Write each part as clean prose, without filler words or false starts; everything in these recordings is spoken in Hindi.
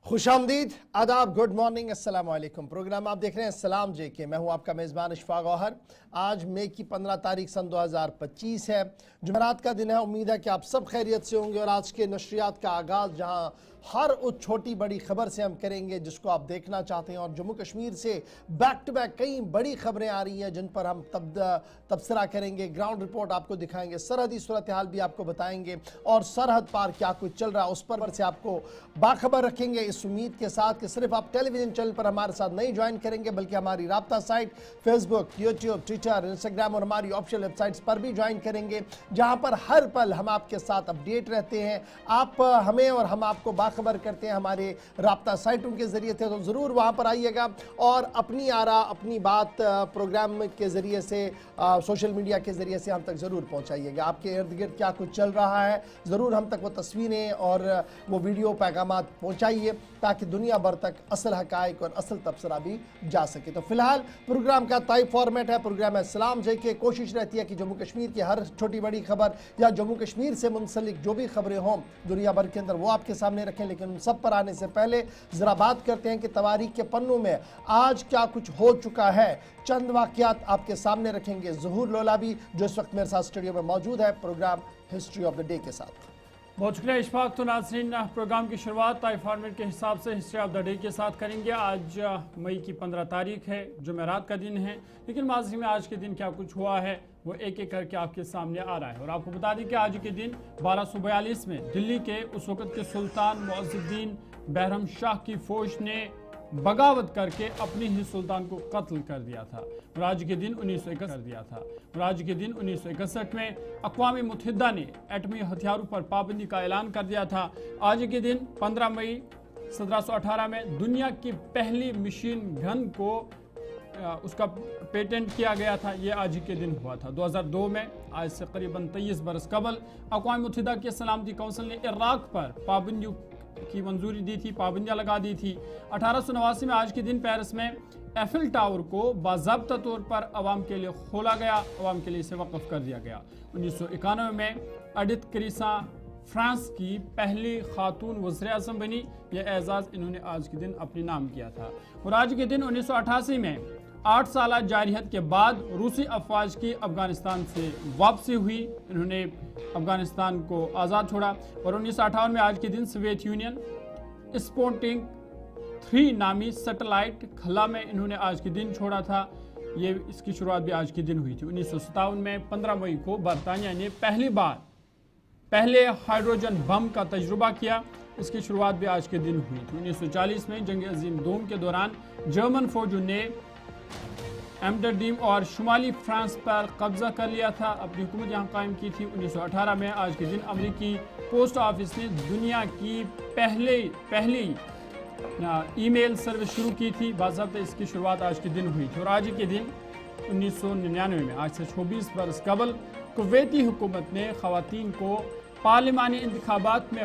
खुशामदीद, आदाब, गुड मॉर्निंग, अस्सलाम वालेकुम। प्रोग्राम आप देख रहे हैं सलाम जे के। मैं हूं आपका मेज़बान इशफाक गौहर। आज मई की 15 तारीख सन 2025 है, जुमेरात का दिन है। उम्मीद है कि आप सब खैरियत से होंगे। और आज के नशरियात का आगाज़ जहां हर उस छोटी बड़ी खबर से हम करेंगे जिसको आप देखना चाहते हैं। और जम्मू कश्मीर से बैक टू बैक कई बड़ी खबरें आ रही हैं जिन पर हम तबसरा करेंगे, ग्राउंड रिपोर्ट आपको दिखाएंगे, सरहदी सूरत हाल भी आपको बताएंगे और सरहद पार क्या कुछ चल रहा है उस पर से आपको बाखबर रखेंगे। इस उम्मीद के साथ कि सिर्फ आप टेलीविजन चैनल पर हमारे साथ नहीं ज्वाइन करेंगे बल्कि हमारी राब्ता site Facebook, YouTube, Twitter, Instagram और हमारी ऑफिशियल वेबसाइट्स पर भी ज्वाइन करेंगे, जहां पर हर पल हम आपके साथ अपडेट रहते हैं। आप हमें और हम आपको बाखबर करते हैं हमारे राब्ता साइटों के जरिए से। तो ज़रूर वहां पर आइएगा और अपनी आरा, अपनी बात प्रोग्राम के जरिए से, सोशल मीडिया के जरिए से हम तक ज़रूर पहुंचाइएगा। आपके इर्द गिर्द क्या कुछ चल रहा है ज़रूर हम तक वो तस्वीरें और वो वीडियो पैगामात पहुंचाइए ताकि दुनिया भर तक असल हकाइक और असल तबसरा भी जा सके। तो फिलहाल प्रोग्राम का तय फॉर्मेट है, प्रोग्राम है सलाम जे के। कोशिश रहती है कि जम्मू कश्मीर की हर छोटी बड़ी खबर या जम्मू कश्मीर से मुंसलिक जो भी खबरें हों दुनिया भर के अंदर वो आपके सामने रखें। लेकिन उन सब पर आने से पहले ज़रा बात करते हैं कि तवारीख के पन्नों में आज क्या कुछ हो चुका है। चंद वाक़यात आपके सामने रखेंगे ज़हूर लोलाबी जो इस वक्त मेरे साथ स्टूडियो में मौजूद है, programme history of the day के साथ। बहुत शुक्रिया इशफाक। तो नाज़रीन, प्रोग्राम की शुरुआत तय फॉर्मेट के हिसाब से हिस्ट्री ऑफ द डे के साथ करेंगे। आज मई की 15 तारीख है, जुमेरात का दिन है। लेकिन माजी में आज के दिन क्या कुछ हुआ है वो एक एक करके आपके सामने आ रहा है। और आपको बता दें कि आज के दिन 1242 में दिल्ली के उस वक़्त के सुल्तान मुअज़्ज़ुद्दीन बैरम शाह की फौज ने बगावत करके अपने ही सुल्तान को कत्ल कर दिया था। और आज के दिन 1961 में अक़वाम मुत्तहिदा ने एटमी हथियारों पर पाबंदी का ऐलान कर दिया था। आज के दिन 15 मई 1718 में दुनिया की पहली मशीन गन को उसका पेटेंट किया गया था। ये आज ही के दिन हुआ था। 2002 में आज से करीबन 23 बरस कबल अक़वाम मुत्तहिदा की सलामती कौंसिल ने इराक़ पर पाबंदियों की मंजूरी दी थी, पाबंदियां लगा दी थी। 1889 में आज के दिन पेरिस में एफिल टावर को बाज़ाब्ता तौर पर अवाम के लिए खोला गया, अवाम के लिए इसे वक़्फ़ कर दिया गया। 1991 में एडिथ क्रीसा फ्रांस की पहली खातून वज़ीर आज़म बनी। यह एजाज़ इन्होंने आज के दिन अपने नाम किया था। और आज के दिन 1988 में 8 साल जारहियत के बाद रूसी अफवाज की अफगानिस्तान से वापसी हुई। इन्होंने अफगानिस्तान को आज़ाद छोड़ा। और 1958 में आज के दिन सोवियत यूनियन स्पुतनिक 3 नामी सैटेलाइट खला में इन्होंने आज के दिन छोड़ा था। ये इसकी शुरुआत भी आज के दिन हुई थी। 1957 में 15 मई को बरतानिया ने पहले हाइड्रोजन बम का तजुर्बा किया। इसकी शुरुआत भी आज के दिन हुई थी। 1940 में जंग अजीम दोम के दौरान जर्मन फौजों ने एम्स्टर्डम और शुमाली फ्रांस पर कब्जा कर लिया था, अपनी हुकूमत यहाँ कायम की थी। 1918 में आज के दिन अमेरिकी पोस्ट ऑफिस ने दुनिया की पहली ईमेल सर्विस शुरू की थी। बाज़ाब्ता इसकी शुरुआत आज के दिन हुई थी। और आज के दिन 1999 में आज से 24 बरस कबल कुवैती हुकूमत ने ख़वातीन को पार्लिमानी इंतखाबात में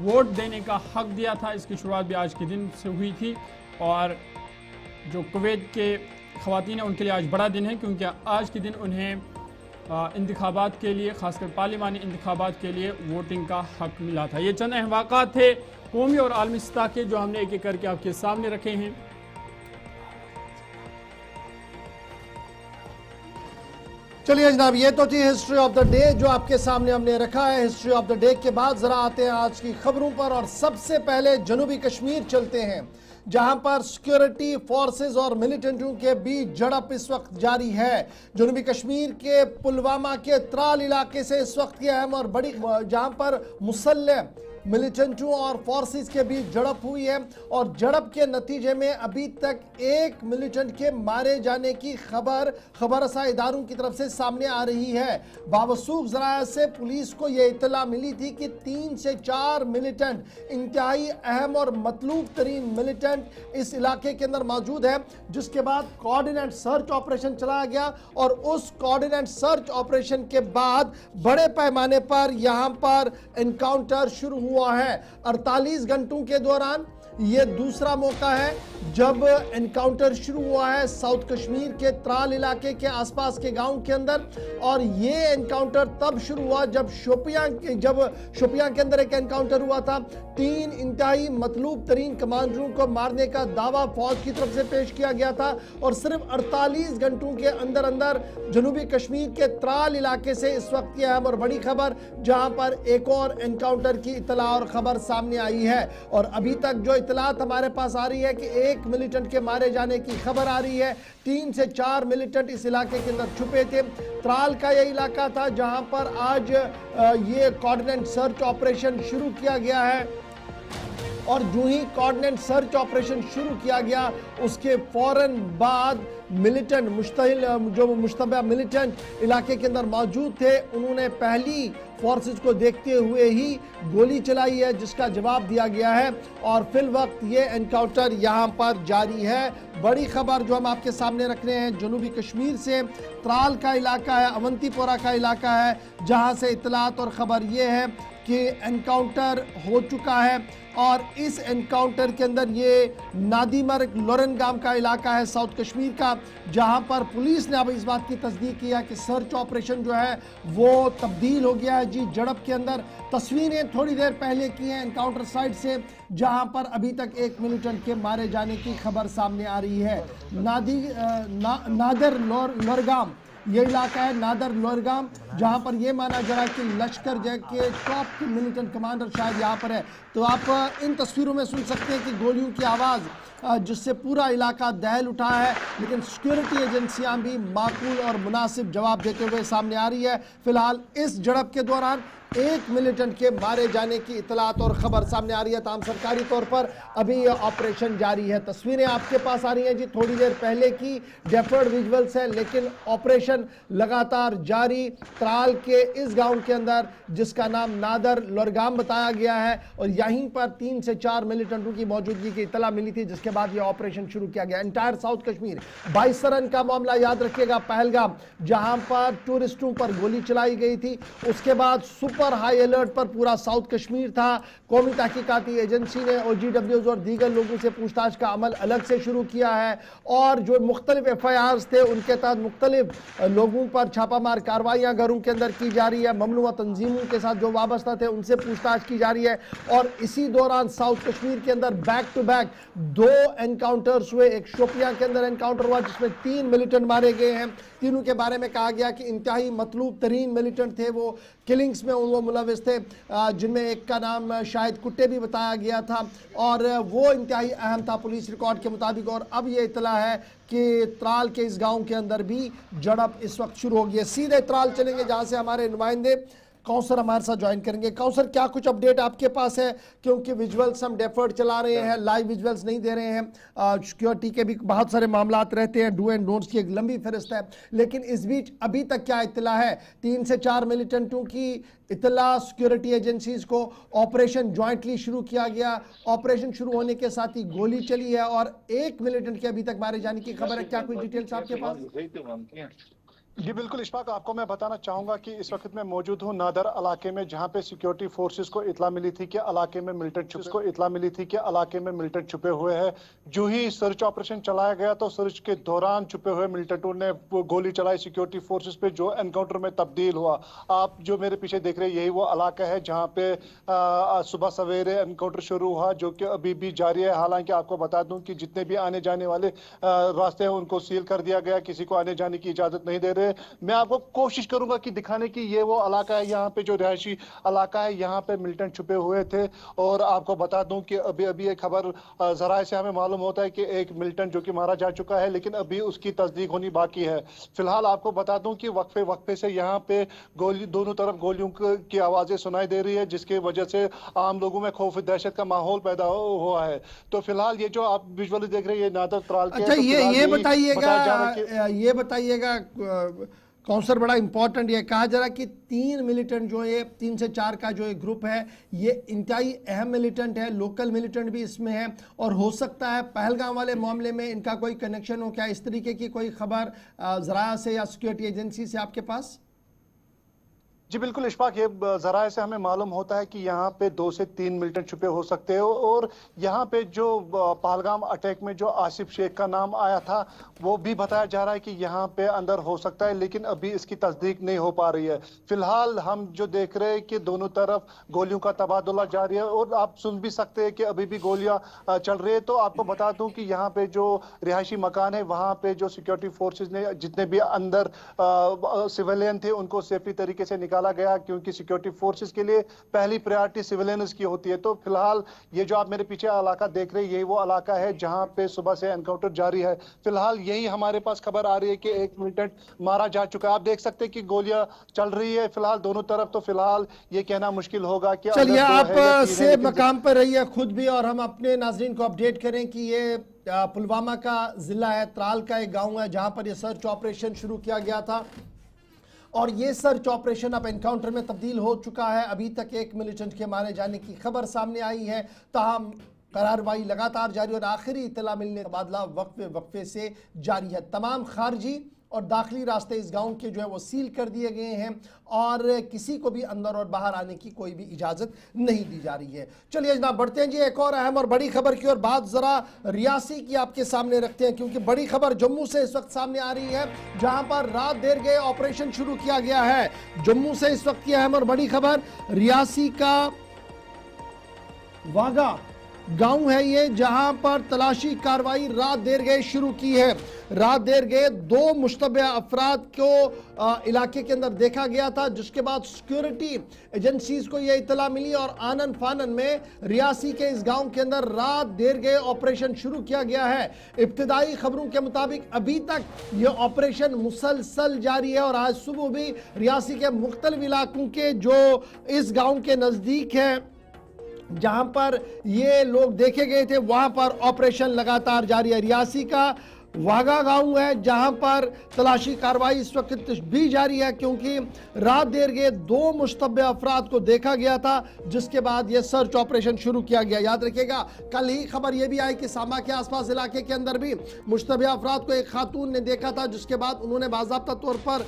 वोट देने का हक दिया था। इसकी शुरुआत भी आज के दिन से हुई थी। और जो कुवैत के ख़वातीन हैं उनके लिए आज बड़ा दिन है, क्योंकि आज के दिन उन्हें इंतखाबात के लिए, ख़ासकर पार्लिमानी इंतखाबात के लिए वोटिंग का हक मिला था। ये चंद अहम वाक़ात थे कौमी और आलमी सतह के जो हमने एक एक करके आपके सामने रखे हैं। चलिए जनाब, ये तो थी हिस्ट्री ऑफ द डे जो आपके सामने हमने रखा है। हिस्ट्री ऑफ द डे के बाद जरा आते हैं आज की खबरों पर। और सबसे पहले जनूबी कश्मीर चलते हैं, जहां पर सिक्योरिटी फोर्सेस और मिलिटेंटों के बीच झड़प इस वक्त जारी है। जनूबी कश्मीर के पुलवामा के त्राल इलाके से इस वक्त की अहम और बड़ी, जहां पर मुसल्लह मिलिटेंटों और फोर्सेस के बीच झड़प हुई है। और झड़प के नतीजे में अभी तक एक मिलिटेंट के मारे जाने की खबरसा इदारों की तरफ से सामने आ रही है। बावसूख ज़राया से पुलिस को यह इत्तला मिली थी कि 3 से 4 मिलिटेंट, इंतहाई अहम और मतलूब तरीन मिलिटेंट इस इलाके के अंदर मौजूद है। जिसके बाद कोऑर्डिनेट सर्च ऑपरेशन चलाया गया और उस कोऑर्डिनेट सर्च ऑपरेशन के बाद बड़े पैमाने पर यहां पर एनकाउंटर शुरू हुआ है। 48 घंटों के दौरान ये दूसरा मौका है जब एनकाउंटर शुरू हुआ है साउथ कश्मीर के त्राल इलाके के आसपास के गांव के अंदर। और ये एनकाउंटर तब शुरू हुआ जब शोपियां के अंदर एक एनकाउंटर हुआ था। 3 इंतहाई मतलूब तरीन कमांडरों को मारने का दावा फौज की तरफ से पेश किया गया था और सिर्फ 48 घंटों के अंदर अंदर जनूबी कश्मीर के त्राल इलाके से इस वक्त की अहम और बड़ी खबर, जहां पर एक और एनकाउंटर की इतला और खबर सामने आई है। और अभी तक जो इतलात हमारे पास आ रही है कि एक मिलिटेंट के मारे जाने की खबर आ रही है। 3 से 4 मिलिटेंट इस इलाके के अंदर छुपे थे। त्राल का यह इलाका था जहां पर आज ये कोऑर्डिनेट सर्च ऑपरेशन शुरू किया गया है। और जो ही कोऑर्डिनेट सर्च ऑपरेशन शुरू किया गया उसके फौरन बाद मिलिटेंट मुश्तबा मिलिटेंट इलाके के अंदर मौजूद थे, उन्होंने पहली फोर्सेस को देखते हुए ही गोली चलाई है, जिसका जवाब दिया गया है। और फिल वक्त ये एनकाउंटर यहाँ पर जारी है। बड़ी खबर जो हम आपके सामने रख रहे हैं जनूबी कश्मीर से, त्राल का इलाका है, अवंतीपोरा का इलाका है, जहाँ से इतलात और ख़बर ये है कि एनकाउंटर हो चुका है। और इस एनकाउंटर के अंदर ये नादीमर लोरनगाम का इलाका है साउथ कश्मीर का, जहां पर पुलिस ने अब इस बात की तस्दीक किया कि सर्च ऑपरेशन जो है वो तब्दील हो गया है जी झड़प के अंदर। तस्वीरें थोड़ी देर पहले की हैं एनकाउंटर साइट से, जहां पर अभी तक एक मिलिटेंट के मारे जाने की खबर सामने आ रही है। नादर लोरगाम ये इलाका है, नादर लोरगाम, जहां पर यह माना जा रहा है कि लश्कर जय के टॉप मिलिटेंट कमांडर शायद यहाँ पर है। तो आप इन तस्वीरों में सुन सकते हैं कि गोलियों की आवाज़ जिससे पूरा इलाका दहल उठा है, लेकिन सिक्योरिटी एजेंसियां भी माकूल और मुनासिब जवाब देते हुए सामने आ रही है। फिलहाल इस झड़प के दौरान एक मिलिटेंट के मारे जाने की इतलात और खबर सामने आ रही है। ताम सरकारी तौर पर अभी ये ऑपरेशन जारी है। तस्वीरें आपके पास आ रही हैं जी थोड़ी देर पहले की, डेफर्ड विजुअल्स है, लेकिन ऑपरेशन लगातार जारी त्राल के इस गांव के अंदर जिसका नाम नादर लोरगाम बताया गया है। और यहीं पर 3 से 4 मिलिटेंटों की मौजूदगी की इतला मिली थी, जिसके बाद यह ऑपरेशन शुरू किया गया। एंटायर साउथ कश्मीर 22 सरन का मामला याद रखिएगा, पहलगाम, जहां पर टूरिस्टों पर गोली चलाई गई थी। उसके बाद सुपर हाई अलर्ट पर पूरा साउथ कश्मीर था। कौमी तहकीकाती एजेंसी ने OGWs और दीगर लोगों से पूछताछ का अमल अलग से शुरू किया है। और जो मुख्तलिफ FIRs थे उनके तहत मुख्तलिफ लोगों पर छापामार कार्रवाइयाँ घरों के अंदर की जा रही है। ममनुआ तंजीमों के साथ जो वाबस्ता थे उनसे पूछताछ की जा रही है। और इसी दौरान साउथ कश्मीर के अंदर बैक टू बैक 2 एनकाउंटर्स हुए। एक शोपियां के अंदर एनकाउंटर हुआ जिसमें 3 मिलिटेंट मारे गए हैं। तीनों के बारे में कहा गया कि इंतहाई मतलूब तरीन मिलिटेंट थे, वो किलिंग्स में वो मुलविस थे, जिनमें एक का नाम शाहिद कुट्टे भी बताया गया था और वो इंतहाई अहम था पुलिस रिकॉर्ड के मुताबिक। और अब ये इतला है कि त्राल के इस गांव के अंदर भी झड़प इस वक्त शुरू हो गई है। सीधे त्राल चलेंगे जहां से हमारे नुमाइंदे कौंसर हमारे साथ ज्वाइन करेंगे। कौंसर, क्या कुछ अपडेट आपके पास है? क्योंकि विजुअल्स हम डेफर्ड चला रहे हैं, लाइव विजुअल्स नहीं दे रहे हैं। सिक्योरिटी के भी बहुत सारे मामलात रहते हैं, डू एंड डोंट्स की एक लंबी फहरिस्त है। लेकिन इस बीच अभी तक क्या इत्तला है? 3 से 4 मिलिटेंटों की इत्तला सिक्योरिटी एजेंसीज को, ऑपरेशन ज्वाइंटली शुरू किया गया, ऑपरेशन शुरू होने के साथ ही गोली चली है और एक मिलिटेंट के अभी तक मारे जाने की खबर है। क्या कुछ डिटेल्स आपके पास? जी बिल्कुल इशफाक, आपको मैं बताना चाहूंगा कि इस वक्त मैं मौजूद हूं नादर इलाके में, जहां पे सिक्योरिटी फोर्सेस को इतला मिली थी कि इलाके में मिलिटेंट छुपे हुए हैं। जो ही सर्च ऑपरेशन चलाया गया तो सर्च के दौरान छुपे हुए मिलिटेंटों ने गोली चलाई सिक्योरिटी फोर्सेस पे, जो एनकाउंटर में तब्दील हुआ। आप जो मेरे पीछे देख रहे हैं यही वो इलाका है जहाँ पे सुबह सवेरे एनकाउंटर शुरू हुआ, जो कि अभी भी जारी है। हालांकि आपको बता दूं कि जितने भी आने जाने वाले रास्ते हैं उनको सील कर दिया गया, किसी को आने जाने की इजाजत नहीं दे रहे। मैं आपको कोशिश करूंगा कि दिखाने की ये वो इलाका है, यहाँ पे जो रिहायशी इलाका है, यहाँ पे मिलिटेंट छुपे हुए थे। और आपको बता दूं कि अभी अभी एक खबर जराए से हमें मालूम होता है कि एक मिलिटेंट जो कि मारा जा चुका है, लेकिन अभी उसकी तस्दीक होनी बाकी है। फिलहाल आपको बता दूं कि वक्फे से यहाँ पे गोली, दोनों तरफ गोलियों की आवाजें सुनाई दे रही है, जिसकी वजह से आम लोगों में खौफ दहशत का माहौल पैदा हुआ है। तो फिलहाल ये जो आप विजुअली देख रहे हैं ये नादर त्राल के। अच्छा, ये बताइएगा कौंसर, बड़ा इंपॉर्टेंट ये कहा जा रहा है कि 3 मिलिटेंट जो है, 3 से 4 का जो एक ग्रुप है, ये इंतहाई अहम मिलिटेंट है, लोकल मिलिटेंट भी इसमें है। और हो सकता है पहलगाम वाले मामले में इनका कोई कनेक्शन हो। क्या इस तरीके की कोई खबर जरा से या सिक्योरिटी एजेंसी से आपके पास? जी बिल्कुल इशफाक, ये जराए से हमें मालूम होता है कि यहाँ पे 2 से 3 मिलिटेंट छुपे हो सकते हैं और यहाँ पे जो पहलगाम अटैक में जो आसिफ शेख का नाम आया था वो भी बताया जा रहा है कि यहाँ पे अंदर हो सकता है, लेकिन अभी इसकी तस्दीक नहीं हो पा रही है। फिलहाल हम जो देख रहे हैं कि दोनों तरफ गोलियों का तबादला जारी है और आप सुन भी सकते हैं कि अभी भी गोलियां चल रही है। तो आपको बता दूं कि यहाँ पे जो रिहायशी मकान है वहाँ पे जो सिक्योरिटी फोर्सेज ने जितने भी अंदर सिविलियन थे उनको सेफ्टी तरीके से निकाला गया, क्योंकि सिक्योरिटी फोर्सेज के लिए पहली प्रायोरिटी सिविलियंस की होती है। तो फिलहाल ये जो आप मेरे पीछे इलाका देख रहे हैं यही वो इलाका है जहां पे सुबह से एनकाउंटर जारी है। फिलहाल यही हमारे पास खबर आ रही है कि एक मिलिटेंट मारा जा चुका है। आप देख सकते हैं कि गोलियां चल रही है फिलहाल दोनों तरफ। तो फिलहाल ये कहना मुश्किल होगा कि चलिए आप से मकाम पर रहिए खुद भी, और हम अपने नाजरीन को अपडेट करें कि ये पुलवामा का जिला है, त्राल का एक गाँव है जहां पर यह सर्च ऑपरेशन शुरू किया गया था और ये सर्च ऑपरेशन अब एनकाउंटर में तब्दील हो चुका है। अभी तक एक मिलिटेंट के मारे जाने की खबर सामने आई है, ताहम कार्रवाई लगातार जारी और आखिरी इत्तला मिलने तबादला वक्फे से जारी है। तमाम खारजी और दाखिली रास्ते इस गांव के जो है वो सील कर दिए गए हैं और किसी को भी अंदर और बाहर आने की कोई भी इजाज़त नहीं दी जा रही है। चलिए जनाब बढ़ते हैं जी एक और अहम और बड़ी खबर की और बात ज़रा रियासी की आपके सामने रखते हैं, क्योंकि बड़ी खबर जम्मू से इस वक्त सामने आ रही है जहां पर रात देर गए ऑपरेशन शुरू किया गया है। जम्मू से इस वक्त की अहम और बड़ी खबर, रियासी का वागा गांव है ये जहां पर तलाशी कार्रवाई रात देर गए शुरू की है। रात देर गए 2 मुश्तबह अफराद को इलाके के अंदर देखा गया था, जिसके बाद सिक्योरिटी एजेंसीज को यह इतला मिली और आनन फानन में रियासी के इस गांव के अंदर रात देर गए ऑपरेशन शुरू किया गया है। इब्तिदाई खबरों के मुताबिक अभी तक यह ऑपरेशन मुसलसल जारी है और आज सुबह भी रियासी के मुख्तलिफ इलाकों के जो इस गांव के नजदीक है जहां पर ये लोग देखे गए थे वहां पर ऑपरेशन लगातार जारी है। रियासी का वागा गांव है जहां पर तलाशी कार्रवाई इस वक्त भी जारी है, क्योंकि रात देर गए 2 मुश्तबह अफराद को देखा गया था, जिसके बाद यह सर्च ऑपरेशन शुरू किया गया। याद रखिएगा कल ही खबर यह भी आई कि सामा के आसपास इलाके के अंदर भी मुश्तबह अफराद को एक खातून ने देखा था, जिसके बाद उन्होंने बाज़ाब्ता तौर पर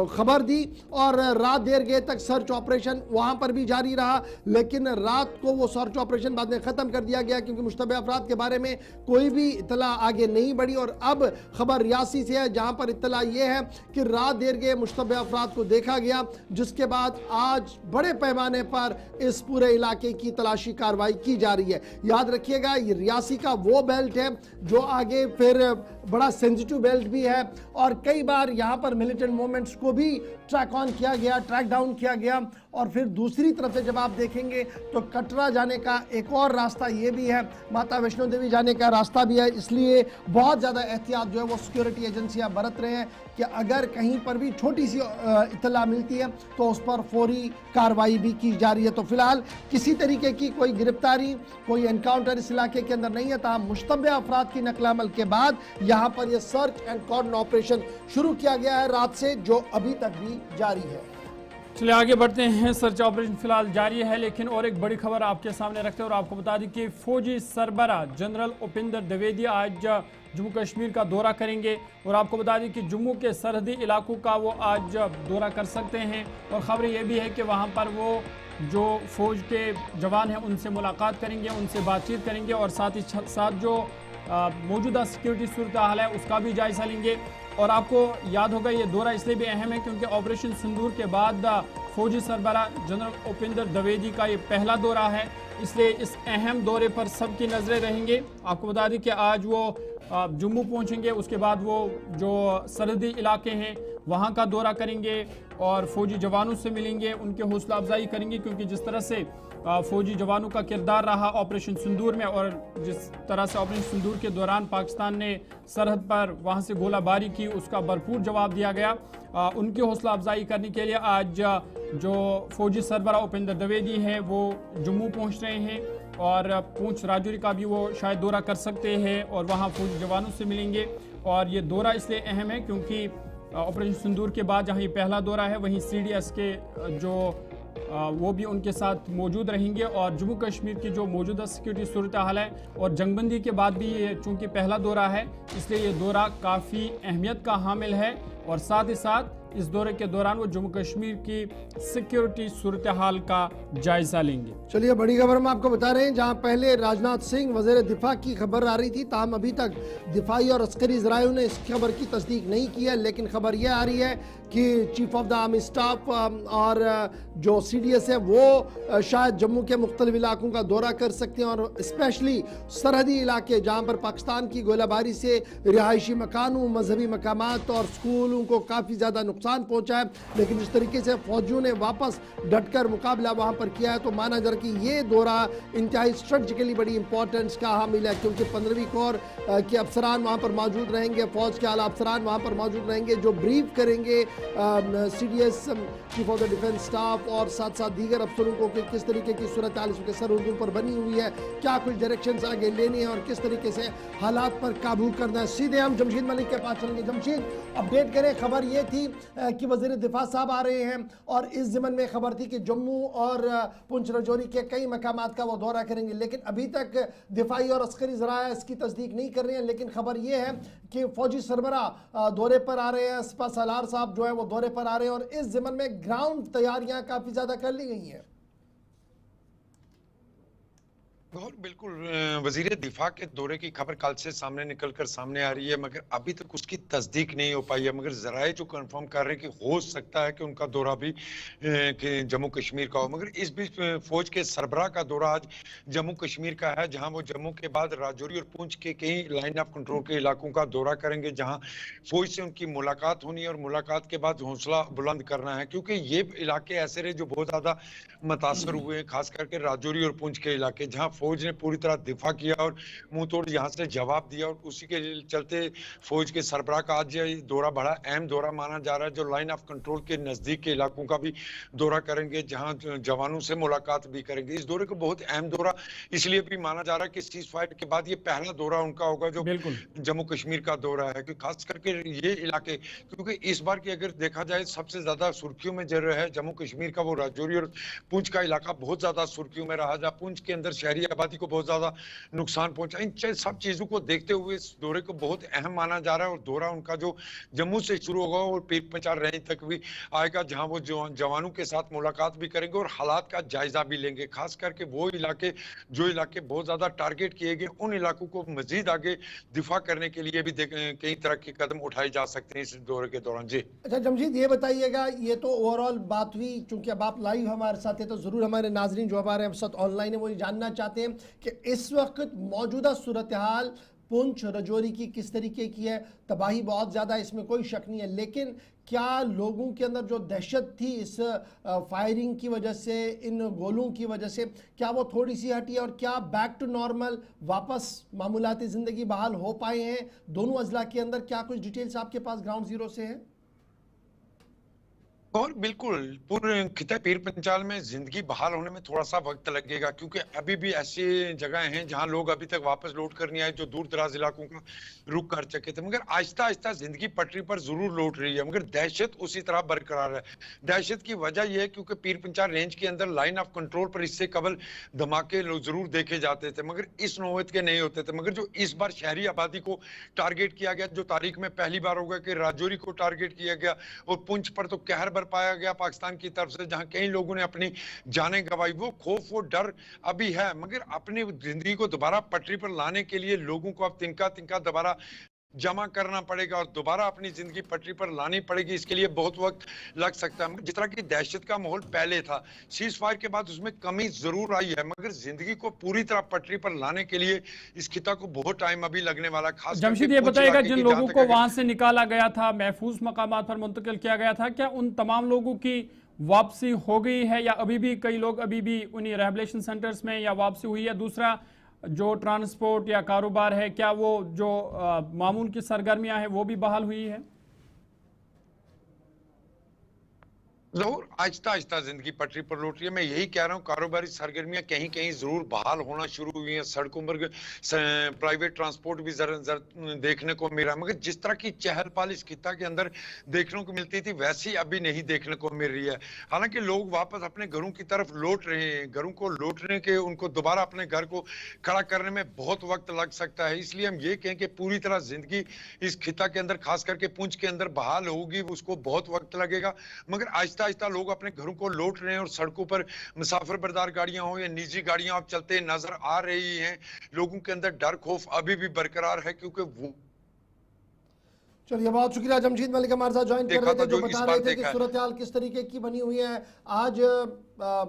खबर दी और रात देर गए तक सर्च ऑपरेशन वहां पर भी जारी रहा। लेकिन रात को वो सर्च ऑपरेशन बाद में ख़त्म कर दिया गया, क्योंकि मुश्तबह अफराद के बारे में कोई भी इतला आगे नहीं बढ़ी। और अब खबर रियासी से है जहां पर इत्तला यह है कि रात देर गए मुश्तबह अफराद को देखा गया, जिसके बाद आज बड़े पैमाने पर इस पूरे इलाके की तलाशी कार्रवाई की जा रही है। याद रखिएगा ये रियासी का वो बेल्ट है जो आगे फिर बड़ा सेंसिटिव बेल्ट भी है और कई बार यहाँ पर मिलिटेंट मूवमेंट्स को भी ट्रैक ऑन किया गया, ट्रैक डाउन किया गया। और फिर दूसरी तरफ से जब आप देखेंगे तो कटरा जाने का एक और रास्ता ये भी है, माता वैष्णो देवी जाने का रास्ता भी है। इसलिए बहुत ज़्यादा एहतियात जो है वो सिक्योरिटी एजेंसियां बरत रहे हैं कि अगर कहीं पर भी छोटी सी इत्तला मिलती है तो उस पर फौरी कार्रवाई भी की जा रही है। तो फिलहाल किसी तरीके की कोई गिरफ्तारी, कोई एनकाउंटर इस इलाके के अंदर नहीं है। ताहम मुश्तबह अफराद की नकल अमल के बाद यहाँ पर यह सर्च एंड कॉर्डन ऑपरेशन शुरू किया गया है रात से, जो अभी तक भी जारी है। चलिए आगे बढ़ते हैं। सर्च ऑपरेशन फिलहाल जारी है, लेकिन और एक बड़ी खबर आपके सामने रखते हैं और आपको बता दें कि फौजी सरबराह जनरल उपिंदर द्विवेदी आज जम्मू कश्मीर का दौरा करेंगे और आपको बता दें कि जम्मू के सरहदी इलाकों का वो आज दौरा कर सकते हैं। और ख़बर ये भी है कि वहाँ पर वो जो फ़ौज के जवान हैं उनसे मुलाकात करेंगे, उनसे बातचीत करेंगे और साथ ही साथ जो मौजूदा सिक्योरिटी सूरत हाल है उसका भी जायज़ा लेंगे। और आपको याद होगा ये दौरा इसलिए भी अहम है क्योंकि ऑपरेशन सिंदूर के बाद फौजी सरबराह जनरल उपिंदर द्विवेदी का ये पहला दौरा है, इसलिए इस अहम दौरे पर सबकी नज़रें रहेंगे। आपको बता दें कि आज वो जम्मू पहुंचेंगे, उसके बाद वो जो सरहदी इलाके हैं वहां का दौरा करेंगे और फौजी जवानों से मिलेंगे, उनके हौसला अफजाई करेंगे, क्योंकि जिस तरह से फौजी जवानों का किरदार रहा ऑपरेशन सिंदूर में और जिस तरह से ऑपरेशन सिंदूर के दौरान पाकिस्तान ने सरहद पर वहां से गोलाबारी की उसका भरपूर जवाब दिया गया, उनकी हौसला अफजाई करने के लिए आज जो फौजी सरबराह उपिंदर द्विवेदी हैं वो जम्मू पहुंच रहे हैं और पूंछ राजौरी का भी वो शायद दौरा कर सकते हैं और वहाँ फौजी जवानों से मिलेंगे। और ये दौरा इसलिए अहम है क्योंकि ऑपरेशन सिंदूर के बाद जहाँ ये पहला दौरा है वहीं CDS के जो वो भी उनके साथ मौजूद रहेंगे और जम्मू कश्मीर की जो मौजूदा सिक्योरिटी सूरत हाल है और जंगबंदी के बाद भी ये चूँकि पहला दौरा है इसलिए ये दौरा काफ़ी अहमियत का हामिल है। और साथ ही साथ इस दौरे के दौरान वो जम्मू कश्मीर की सिक्योरिटी सूरत हाल का जायजा लेंगे। चलिए, बड़ी खबर हम आपको बता रहे हैं, जहां पहले राजनाथ सिंह वज़ीर दिफा की खबर आ रही थी, ताहम अभी तक दिफाई और अस्करी ज़राइयों ने इस खबर की तस्दीक नहीं की है, लेकिन खबर यह आ रही है कि chief of the army staff और जो CDS है वो शायद जम्मू के मुख्तलिफ इलाकों का दौरा कर सकते हैं, और स्पेशली सरहदी इलाके जहाँ पर पाकिस्तान की गोलाबारी से रिहायशी मकानों, मजहबी मकामात और स्कूलों को काफ़ी ज़्यादा नुकसान पहुँचा है, लेकिन जिस तरीके से फौजियों ने वापस डटकर मुकाबला वहाँ पर किया है, तो माना जा रहा कि ये दौरा इंतहाई स्ट्रेटजिकली बड़ी इंपॉर्टेंस का हामिल है, क्योंकि 15वीं कोर के अफसरान वहाँ पर मौजूद रहेंगे, फौज के आला अफसरान वहाँ पर मौजूद रहेंगे जो ब्रीफ करेंगे CDS chief of the defence staff और साथ साथ दीगर अफसरों को कि किस तरीके की सूरत हाल इसके सरहदों पर बनी हुई है, क्या कुछ डायरेक्शंस आगे लेने हैं और किस तरीके से हालात पर काबू करना है। सीधे हम जमशीद मलिक के पास चलेंगे। जमशीद, अपडेट करें। खबर ये थी कि वज़ीर दिफा साहब आ रहे हैं और इस ज़िमन में खबर थी कि जम्मू और पुंछ राजौरी के कई मकामात का वो दौरा करेंगे, लेकिन अभी तक दिफाई और अस्करी ज़राया इसकी तस्दीक नहीं कर रहे हैं, लेकिन खबर ये है कि फौजी सरबरा दौरे पर आ रहे हैं, सपा सालार साहब जो है वो दौरे पर आ रहे हैं, और इस ज़िमन में ग्राउंड तैयारियां काफ़ी ज़्यादा कर ली गई हैं। और बिल्कुल वजीर दिफा के दौरे की खबर कल से सामने निकलकर सामने आ रही है, मगर अभी तक उसकी तस्दीक नहीं हो पाई है, मगर जराए जो कंफर्म कर रहे हैं कि हो सकता है कि उनका दौरा भी जम्मू कश्मीर का हो, मगर इस बीच फौज के सरबराह का दौरा आज जम्मू कश्मीर का है, जहां वो जम्मू के बाद राजौरी और पुंछ के कई लाइन ऑफ कंट्रोल के इलाकों का दौरा करेंगे, जहां फौज से उनकी मुलाकात होनी है और मुलाकात के बाद हौसला बुलंद करना है, क्योंकि ये इलाके ऐसे रहे जो बहुत ज्यादा मुतासर हुए हैं, खास करके राजौरी और पुंछ के इलाके, जहां फौज ने पूरी तरह दिफा किया और मुंह तोड़ यहां से जवाब दिया, और उसी के चलते फौज के सरबराह का आज दौरा बड़ा अहम दौरा माना जा रहा है, जो लाइन ऑफ कंट्रोल के नजदीक के इलाकों का भी दौरा करेंगे, जहां जवानों से मुलाकात भी करेंगे। इस दौरे को बहुत अहम दौरा इसलिए भी माना जा रहा है कि सीज फायर के बाद ये पहला दौरा उनका होगा जो जम्मू कश्मीर का दौरा है, क्योंकि खास करके ये इलाके, क्योंकि इस बार की अगर देखा जाए सबसे ज्यादा सुर्खियों में जो है जम्मू कश्मीर का वो राजौरी और पुंछ का इलाका बहुत ज्यादा सुर्खियों में रहा, जहां पुंछ के अंदर शहरी आबादी को बहुत ज्यादा नुकसान पहुंचा। इन सब चीजों को देखते हुए इस दौरे को बहुत अहम माना जा रहा है, और दौरा उनका जो जम्मू से शुरू होगा और पीर पंचाल रेंज तक भी आएगा, जहां वो जवानों के साथ मुलाकात भी करेंगे और हालात का जायजा भी लेंगे, खास करके वो इलाके जो इलाके बहुत ज्यादा टारगेट किए गए, उन इलाकों को मजीद आगे दिफा करने के लिए भी कई तरह के कदम उठाए जा सकते हैं इस दौरे के दौरान। जी अच्छा जमशीद, ये बताइएगा, ये तो ओवरऑल बात हुई, चूंकि अब आप लाइव हमारे साथ हैं तो जरूर हमारे नाजरीन जो हमारे साथ ऑनलाइन है वो ये जानना चाहते हैं कि इस वक्त मौजूदा सूरत हाल पुंछ राजौरी की किस तरीके की है। तबाही बहुत ज़्यादा, इसमें कोई शक नहीं है, लेकिन क्या लोगों के अंदर जो दहशत थी इस फायरिंग की वजह से, इन गोलों की वजह से, क्या वो थोड़ी सी हटी है, और क्या बैक टू नॉर्मल वापस मामूलाती ज़िंदगी बहाल हो पाए हैं दोनों अजला के अंदर? क्या कुछ डिटेल्स आपके पास ग्राउंड जीरो से है? और बिल्कुल पूरे खिता पीर पंचाल में जिंदगी बहाल होने में थोड़ा सा वक्त लगेगा, क्योंकि अभी भी ऐसी जगह हैं जहां लोग अभी तक वापस लौट कर नहीं आए, जो दूर दराज इलाकों का रुख कर चुके थे, मगर आहिस्ता आहिस्ता जिंदगी पटरी पर जरूर लौट रही है, मगर दहशत उसी तरह बरकरार है। दहशत की वजह यह है क्योंकि पीर पंचाल रेंज के अंदर लाइन ऑफ कंट्रोल पर इससे कबल धमाके जरूर देखे जाते थे, मगर इस नौबत के नहीं होते थे, मगर जो इस बार शहरी आबादी को टारगेट किया गया, जो तारीख में पहली बार होगा कि राजौरी को टारगेट किया गया और पुंछ पर तो कहर पाया गया पाकिस्तान की तरफ से, जहां कई लोगों ने अपनी जानें गंवाई, वो खौफ वो डर अभी है, मगर अपनी जिंदगी को दोबारा पटरी पर लाने के लिए लोगों को अब तिनका तिनका दोबारा जमा करना पड़ेगा और दोबारा अपनी जिंदगी पटरी पर लानी पड़ेगी। इसके लिए बहुत वक्त लग सकता है। जिस तरह की दहशत का माहौल पहले था, सीज फायर के बाद उसमें कमी जरूर आई है, मगर जिंदगी को पूरी तरह पटरी पर लाने के लिए इस खिता को बहुत टाइम अभी लगने वाला। खास जमशीद ये बताइएगा, जिन लोगों को वहां से निकाला गया था, महफूज मकामात पर मुंतकिल किया गया था, क्या उन तमाम लोगों की वापसी हो गई है, या अभी भी कई लोग अभी भी उन्हीं रिहेबिलिटेशन सेंटर्स में या वापसी हुई है? दूसरा, जो ट्रांसपोर्ट या कारोबार है, क्या वो जो मामूल की सरगर्मियां हैं वो भी बहाल हुई है? जहूर आहिस्ता आहिस्ता जिंदगी पटरी पर लौट रही है। मैं यही कह रहा हूँ, कारोबारी सरगर्मियां कहीं कहीं जरूर बहाल होना शुरू हुई हैं, सड़कों पर प्राइवेट ट्रांसपोर्ट भी जरा जरा देखने को मिल रहा है, मगर जिस तरह की चहल पहल इस खिता के अंदर देखने को मिलती थी वैसी अभी नहीं देखने को मिल रही है। हालांकि लोग वापस अपने घरों की तरफ लौट रहे हैं, घरों को लौटने के, उनको दोबारा अपने घर को खड़ा करने में बहुत वक्त लग सकता है। इसलिए हम ये कहें कि पूरी तरह जिंदगी इस खिता के अंदर, खास करके पुंछ के अंदर बहाल होगी, उसको बहुत वक्त लगेगा, मगर आहिस्ता आहिस्ता लोग अपने घरों को लौट रहे हैं और सड़कों पर मुसाफिर बरदार गाड़ियां हो या निजी गाड़ियां अब चलते नजर आ रही हैं। लोगों के अंदर डर खौफ अभी भी बरकरार है, क्योंकि वो चलिए, बहुत शुक्रिया। जमशीद मलिक हमारे साथ ज्वाइन कर रहे थे, जो बता रहे थे कि देखा है। सूरत हाल किस तरीके की बनी हुई है। आज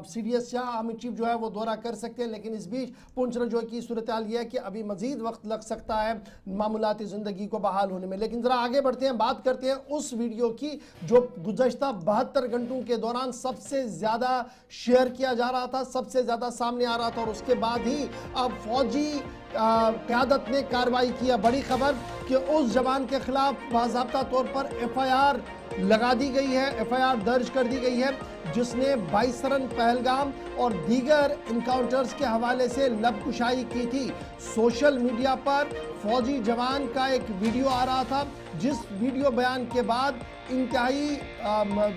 सीडीएस या आर्मी चीफ जो है वो दौरा कर सकते हैं, लेकिन इस बीच पुंछ रजौई की सूरत हाल ये है कि अभी मजीद वक्त लग सकता है मामूलाती ज़िंदगी को बहाल होने में। लेकिन ज़रा आगे बढ़ते हैं, बात करते हैं उस वीडियो की जो गुज़श्ता 72 घंटों के दौरान सबसे ज़्यादा शेयर किया जा रहा था, सबसे ज़्यादा सामने आ रहा था, और उसके बाद ही अब फौजी क़यादत ने कार्रवाई किया। बड़ी खबर कि उस जवान के खिलाफ बाज़ाब्ता तौर पर एफआईआर लगा दी गई है, एफआईआर दर्ज कर दी गई है, जिसने 22 रन पहलगाम और दीगर इनकाउंटर्स के हवाले से लबकुशाई की थी। सोशल मीडिया पर फौजी जवान का एक वीडियो आ रहा था, जिस वीडियो बयान के बाद इंतहाई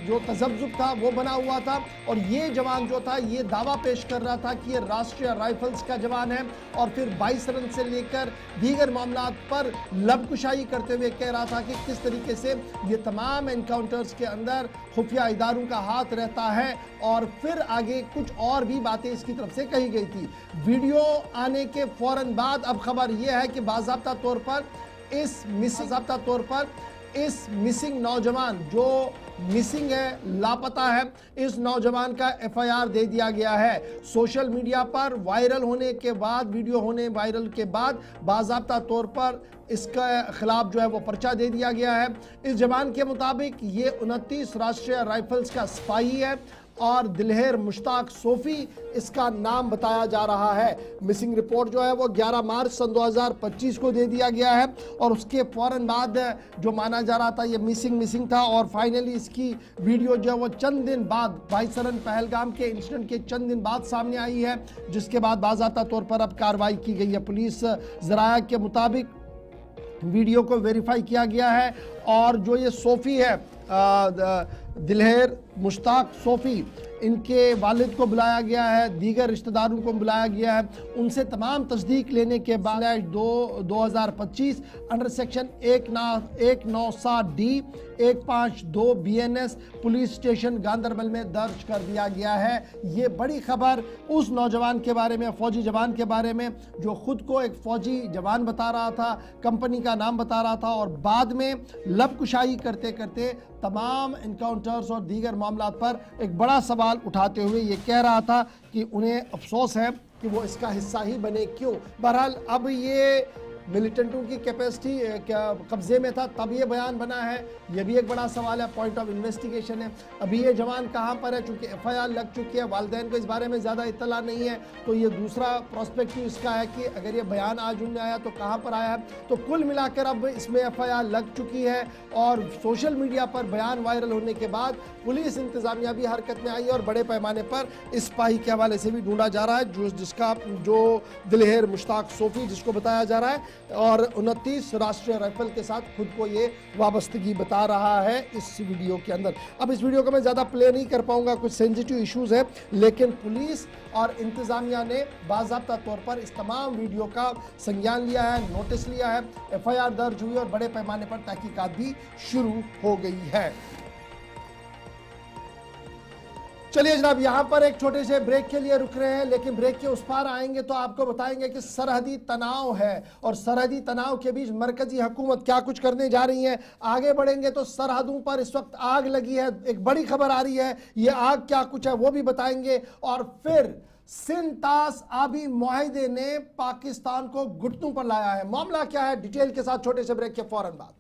जो तजब्जुब था वो बना हुआ था, और ये जवान जो था ये दावा पेश कर रहा था कि ये राष्ट्रीय राइफल्स का जवान है, और फिर 22 रन से लेकर दीगर मामलात पर लबकुशाई करते हुए कह रहा था कि किस तरीके से ये तमाम एनकाउंटर्स के अंदर खुफिया इदारों का हाथ रहता है, और फिर आगे कुछ और भी बातें इसकी तरफ से कही गई थी। वीडियो आने के फौरन बाद अब खबर यह है कि बाज़ाब्ता तौर पर इस मिसिंग नौजवान जो मिसिंग है, लापता है, इस नौजवान का एफआईआर दे दिया गया है। सोशल मीडिया पर वायरल होने के बाद, वीडियो होने वायरल के बाद बाज़ाब्ता तौर पर इसके खिलाफ जो है वो पर्चा दे दिया गया है। इस जवान के मुताबिक ये 29 राष्ट्रीय राइफल्स का सिपाही है और दिलहेर मुश्ताक सोफी इसका नाम बताया जा रहा है। मिसिंग रिपोर्ट जो है वो 11 मार्च सन 2025 को दे दिया गया है, और उसके फ़ौरन बाद जो माना जा रहा था ये मिसिंग था, और फाइनली इसकी वीडियो जो है वो चंद दिन बाद, 22 रन पहलगाम के इंसिडेंट के चंद दिन बाद सामने आई है, जिसके बाद बाज़ाब्ता तौर पर अब कार्रवाई की गई है। पुलिस ज़राया के मुताबिक वीडियो को वेरीफाई किया गया है, और जो ये सोफ़ी है, दिलहेर मुश्ताक सोफ़ी, इनके वालिद को बुलाया गया है, दीगर रिश्तेदारों को बुलाया गया है। उनसे तमाम तस्दीक लेने के बाद 2025 under section 197D 152 BNS police station Ganderbal में दर्ज कर दिया गया है। ये बड़ी खबर उस नौजवान के बारे में, फौजी जवान के बारे में, जो खुद को एक फौजी जवान बता रहा था, कंपनी का नाम बता रहा था, और बाद में लबकुशाई करते करते तमाम इनकाउंटर्स और दीगर मामलात पर एक बड़ा सवाल उठाते हुए ये कह रहा था कि उन्हें अफसोस है कि वो इसका हिस्सा ही बने क्यों। बहरहाल अब ये मिलिटेंटों की कैपेसिटी कब्जे में था तब ये बयान बना है, ये भी एक बड़ा सवाल है, पॉइंट ऑफ इन्वेस्टिगेशन है। अभी ये जवान कहाँ पर है, चूँकि एफआईआर लग चुकी है, वालिदैन को इस बारे में ज़्यादा इत्तला नहीं है, तो ये दूसरा प्रोस्पेक्टिव इसका है कि अगर ये बयान आज उनमें आया तो कहाँ पर आया है। तो कुल मिलाकर अब इसमें एफआईआर लग चुकी है, और सोशल मीडिया पर बयान वायरल होने के बाद पुलिस इंतज़ामिया भी हरकत में आई है, और बड़े पैमाने पर इस सिपाही के हवाले से भी ढूंढा जा रहा है, जो दिलहेर मुश्ताक सोफ़ी जिसको बताया जा रहा है, और 29 राष्ट्रीय राइफल के साथ खुद को ये वाबस्तगी बता रहा है इस वीडियो के अंदर। अब इस वीडियो को मैं ज़्यादा प्ले नहीं कर पाऊंगा, कुछ सेंसिटिव इश्यूज़ है, लेकिन पुलिस और इंतज़ामिया ने बाज़ाब्ता तौर पर इस तमाम वीडियो का संज्ञान लिया है, नोटिस लिया है, एफआईआर दर्ज हुई और बड़े पैमाने पर तहकीकात भी शुरू हो गई है। चलिए जनाब, यहाँ पर एक छोटे से ब्रेक के लिए रुक रहे हैं, लेकिन ब्रेक के उस पार आएंगे तो आपको बताएंगे कि सरहदी तनाव है, और सरहदी तनाव के बीच मरकजी हुकूमत क्या कुछ करने जा रही है। आगे बढ़ेंगे तो सरहदों पर इस वक्त आग लगी है, एक बड़ी खबर आ रही है, ये आग क्या कुछ है वो भी बताएंगे, और फिर सिंतास आबी मुआहिदे ने पाकिस्तान को घुटनों पर लाया है। मामला क्या है, डिटेल के साथ छोटे से ब्रेक के फौरन बाद।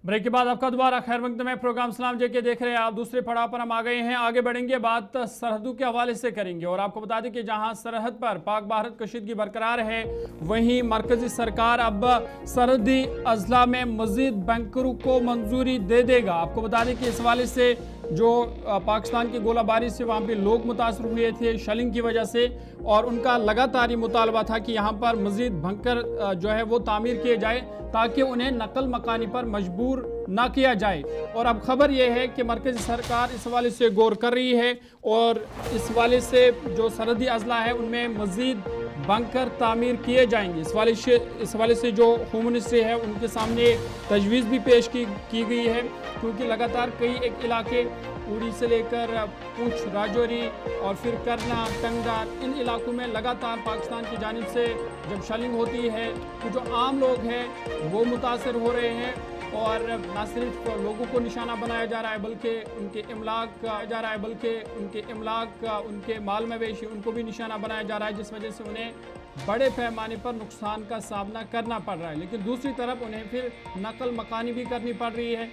ब्रेक के बाद आपका दोबारा खैर मकदम है। प्रोग्राम सलाम जे के देख रहे हैं आप। दूसरे पड़ाव पर हम आ गए हैं। आगे बढ़ेंगे, बात सरहदों के हवाले से करेंगे और आपको बता दें कि जहां सरहद पर पाक भारत कशीदगी बरकरार है, वहीं मरकजी सरकार अब सरहदी अजला में मजीद बंकरों को मंजूरी दे देगा। आपको बता दें कि इस हवाले से जो पाकिस्तान की गोलाबारी से वहाँ पे लोग मुतासर हुए थे शेलिंग की वजह से, और उनका लगातार ये मुतालबा था कि यहाँ पर मजीद बंकर जो है वो तामीर किए जाए ताकि उन्हें नकल मकानी पर मजबूर ना किया जाए। और अब खबर यह है कि मरकज़ी सरकार इस हवाले से गौर कर रही है और इस हवाले से जो सरहदी अजला है उनमें मजीद बंकर तामीर किए जाएंगे। इस हवाले से जो होम मिनिस्ट्री है उनके सामने तजवीज़ भी पेश की गई है, क्योंकि लगातार कई एक इलाके उड़ी से लेकर पूंछ, राजौरी और फिर करना, टंगदार, इन इलाकों में लगातार पाकिस्तान की जानिब से जब शेलिंग होती है तो जो आम लोग हैं वो मुतासर हो रहे हैं। और न सिर्फ लोगों को निशाना बनाया जा रहा है बल्कि उनके इमलाक जा रहा है, बल्कि उनके इमलाक, उनके माल मवेशी, उनको भी निशाना बनाया जा रहा है, जिस वजह से उन्हें बड़े पैमाने पर नुकसान का सामना करना पड़ रहा है। लेकिन दूसरी तरफ उन्हें फिर नकल मकानी भी करनी पड़ रही है,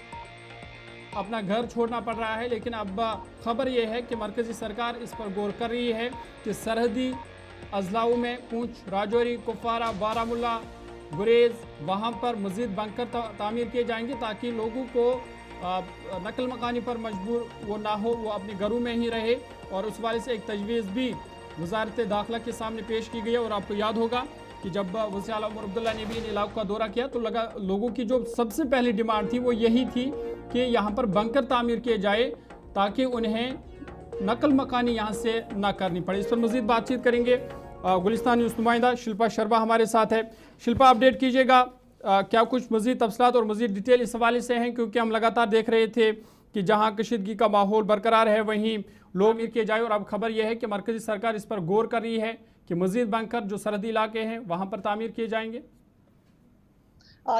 अपना घर छोड़ना पड़ रहा है। लेकिन अब खबर यह है कि मरकज़ी सरकार इस पर गौर कर रही है कि सरहदी अजलाओं में पूंछ, राजौरी, कुपवारा, बारामुल्ला, गुरेज, वहाँ पर मज़ीद बंकर तामीर किए जाएंगे ताकि लोगों को नकल मकानी पर मजबूर वो ना हो, वो अपने घरों में ही रहे। और उस वाले से एक तजवीज़ भी वज़ारत दाखिला के सामने पेश की गई है। और आपको याद होगा कि जब वज़ीर आला उमर अब्दुल्ला ने भी इन इलाकों का दौरा किया तो लोगों की जो सबसे पहली डिमांड थी वो यही थी कि यहाँ पर बंकर तामीर किए जाए ताकि उन्हें नकल मकानी यहाँ से ना करनी पड़े। इस पर मज़ीद बातचीत करेंगे। गुलिस्तान न्यूज़ नुमाइंदा शिल्पा शर्मा हमारे साथ है। शिल्पा, अपडेट कीजिएगा, क्या कुछ मज़ीद तफसीलात और मज़ीद डिटेल इस हवाले से हैं, क्योंकि हम लगातार देख रहे थे कि जहाँ कशीदगी का माहौल बरकरार है वहीं लोग किए जाए। और अब खबर यह है कि मरकज़ी सरकार इस पर गौर कर रही है कि मज़ीद बंकर जो सरहदी इलाके हैं वहाँ पर तामीर किए जाएंगे।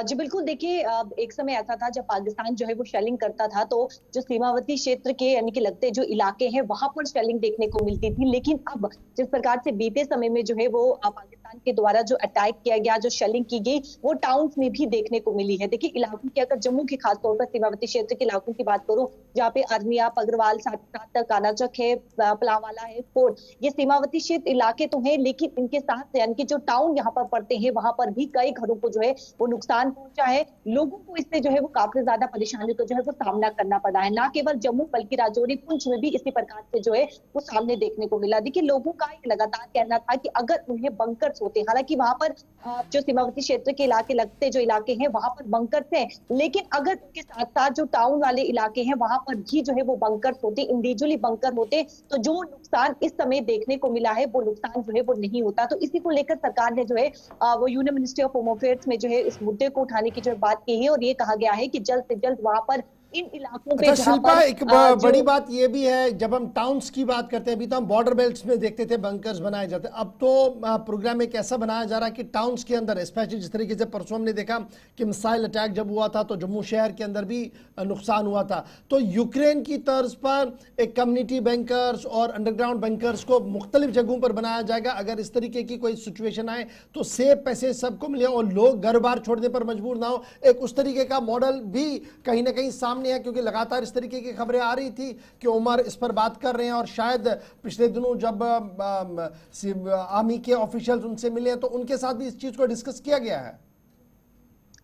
जी बिल्कुल, देखिए एक समय ऐसा था जब पाकिस्तान जो है वो शेलिंग करता था तो जो सीमावर्ती क्षेत्र के यानी कि लगते जो इलाके हैं वहां पर शेलिंग देखने को मिलती थी। लेकिन अब जिस प्रकार से बीते समय में जो है वो पाकिस्तान के द्वारा जो अटैक किया गया, जो शेलिंग की गई, वो टाउन्स में भी देखने को मिली है। देखिए इलाकों की, अगर जम्मू के खासतौर पर सीमावर्ती क्षेत्र के इलाकों की बात करूँ, जहाँ पे आर्मिया, पगरवाल, साथ कानाचक है, पलावाला है, फोर्ट, ये सीमावर्ती क्षेत्र इलाके तो है, लेकिन इनके साथ यानी कि जो टाउन यहाँ पर पड़ते हैं वहां पर भी कई घरों को जो है वो नुकसान पहुंचा है। लोगों को इससे जो है वो काफी ज्यादा परेशानी को जो है वो सामना करना पड़ा है। ना केवल जम्मू बल्कि राजौरी, पुंछ में भी इसी प्रकार से जो है वो सामने देखने को मिला। देखिए लोगों का एक लगातार कहना था कि अगर उन्हें बंकर्स होते, हालांकि वहां पर जो सीमावर्ती क्षेत्र के इलाके लगते जो इलाके हैं वहां पर बंकर्स हैं, लेकिन अगर उनके साथ साथ जो टाउन वाले इलाके हैं वहां पर भी जो है वो बंकर्स होते, इंडिविजुअली बंकर होते, तो जो नुकसान इस समय देखने को मिला है वो नुकसान जो है वो नहीं होता। तो इसी को लेकर सरकार ने जो है वो union ministry of home affairs में जो है इस मुद्दे को उठाने की जो बात की है और ये कहा गया है कि जल्द से जल्द वहां पर इन इलाकों पे शिल्पा, एक बड़ी बात ये भी है, जब हम टाउन्स की बात करते हैं, अभी तो हम बॉर्डर बेल्ट्स में देखते थे बंकर्स बनाए जाते, अब तो प्रोग्राम एक ऐसा बनाया जा रहा है कि टाउन्स के अंदर, स्पेशली जिस तरीके से परसों हमने देखा कि मिसाइल अटैक जब हुआ था तो जम्मू शहर के अंदर भी नुकसान हुआ था, तो यूक्रेन की तर्ज पर एक कम्युनिटी बैंकर्स और अंडरग्राउंड बैंकर्स को मुख्तलिफ जगहों पर बनाया जाएगा। अगर इस तरीके की कोई सिचुएशन आए तो सेफ पैसे सबको मिले और लोग घर बार छोड़ने पर मजबूर ना हो। एक उस तरीके का मॉडल भी कहीं ना कहीं सामने है, क्योंकि लगातार इस तरीके की खबरें आ रही थी कि उमर इस पर बात कर रहे हैं और शायद पिछले दिनों जब आर्मी के ऑफिशियल्स उनसे मिले तो उनके साथ भी इस चीज को डिस्कस किया गया है।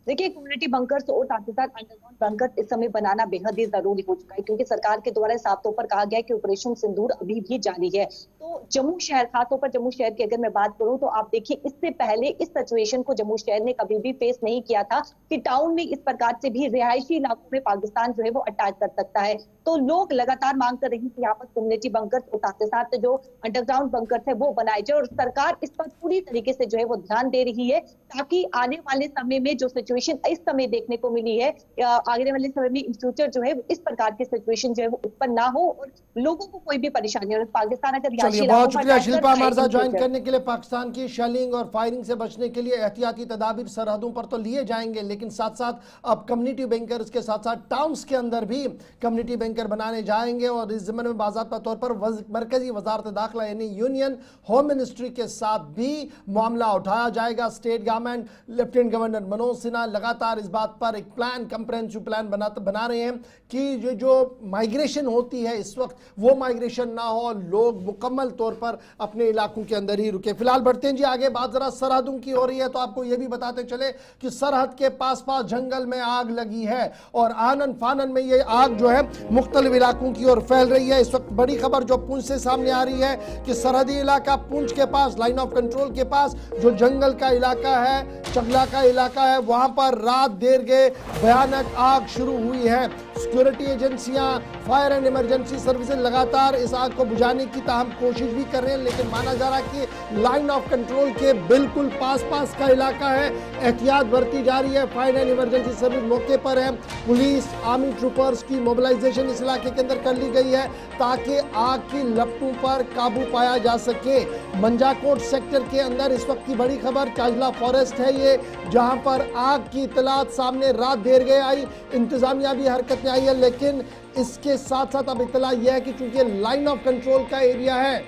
देखिए कम्युनिटी बंकर्स और साथ ही साथ अंडरग्राउंड बंकर्स इस समय बनाना बेहद ही जरूरी हो चुका है, क्योंकि सरकार के द्वारा साफ तौर पर कहा गया है कि ऑपरेशन सिंदूर अभी भी जारी है। तो जम्मू शहर, खासतौर पर जम्मू शहर की अगर मैं बात करूं तो आप देखिए इससे पहले इस सिचुएशन को जम्मू शहर ने कभी भी फेस नहीं किया था कि टाउन में इस प्रकार से भी रिहायशी इलाकों में पाकिस्तान जो है वो अटैक कर सकता है। तो लोग लगातार मांग कर रही कि यहाँ पर कम्युनिटी बंकर्स और साथ साथ जो अंडरग्राउंड बंकर्स है वो बनाए जाए और सरकार इस पर पूरी तरीके से जो है वो ध्यान दे रही है ताकि आने वाले समय में जो सिचुएशन इस समय देखने को मिली है, आगे वाले समय में इन फ्यूचर जो है इस प्रकार की सिचुएशन जो है वो उत्पन्न ना हो और लोगों को कोई भी परेशानी हो। पाकिस्तान अगर बहुत शुक्रिया शिल्पा हमारे साथ ज्वाइन करने के लिए। पाकिस्तान की शेलिंग और फायरिंग से बचने के लिए एहतियाती तदाबीर सरहदों पर तो लिए जाएंगे, लेकिन साथ साथ अब कम्युनिटी बैंकर्स के साथ साथ टाउन्स के अंदर भी कम्युनिटी बैंकर बनाने जाएंगे और इस ज़िम्मे में बाज़ाब्ता तौर पर मरकजी वजारत दाखिला यानी यूनियन होम मिनिस्ट्री के साथ भी मामला उठाया जाएगा। State government lieutenant governor Manoj Sinha लगातार इस बात पर एक प्लान कंप्रेहेंसिव इशू प्लान बना रहे हैं कि जो माइग्रेशन होती है इस वक्त वो माइग्रेशन ना हो, लोग मुकम्मल तौर पर अपने इलाकों के अंदर ही रुके। फिलहाल बढ़ते हैं जी आगे, बात जरा सरहदों की हो रही है, तो आपको ये भी बताते चले कि सरहद के पास पास जंगल में आग लगी है और आनन फानन में ये आग जो है मुख्तलिफ इलाकों की ओर फैल रही है। इस वक्त बड़ी खबर जो पुंछ से सामने आ रही है कि सरहदी इलाका पुंछ के पास लाइन ऑफ कंट्रोल के पास जो जंगल का इलाका है, चगला का इलाका है, वहां पर रात देर गए भयानक आग शुरू हुई है। सिक्योरिटी एजेंसियां, फायर एंड इमरजेंसी सर्विसेज लगातार इस आग को बुझाने की ताहम कोशिश भी कर रहे हैं, लेकिन माना जा रहा है कि लाइन ऑफ कंट्रोल के बिल्कुल पास पास का इलाका है, एहतियात बरती जा रही है। फायर एंड इमरजेंसी सर्विस मौके पर है, पुलिस आर्मी ट्रूपर्स की मोबिलाइजेशन इस इलाके के अंदर कर ली गई है ताकि आग की लपटों पर काबू पाया जा सके। मंजाकोट सेक्टर के अंदर इस वक्त की बड़ी खबर चाजला फॉरेस्ट है ये, जहां पर आग की इतलात सामने रात देर गए आई, इंतजामिया भी हरकत में आई है, लेकिन इसके साथ साथ अब इतला यह है कि चूंकि लाइन ऑफ कंट्रोल का एरिया है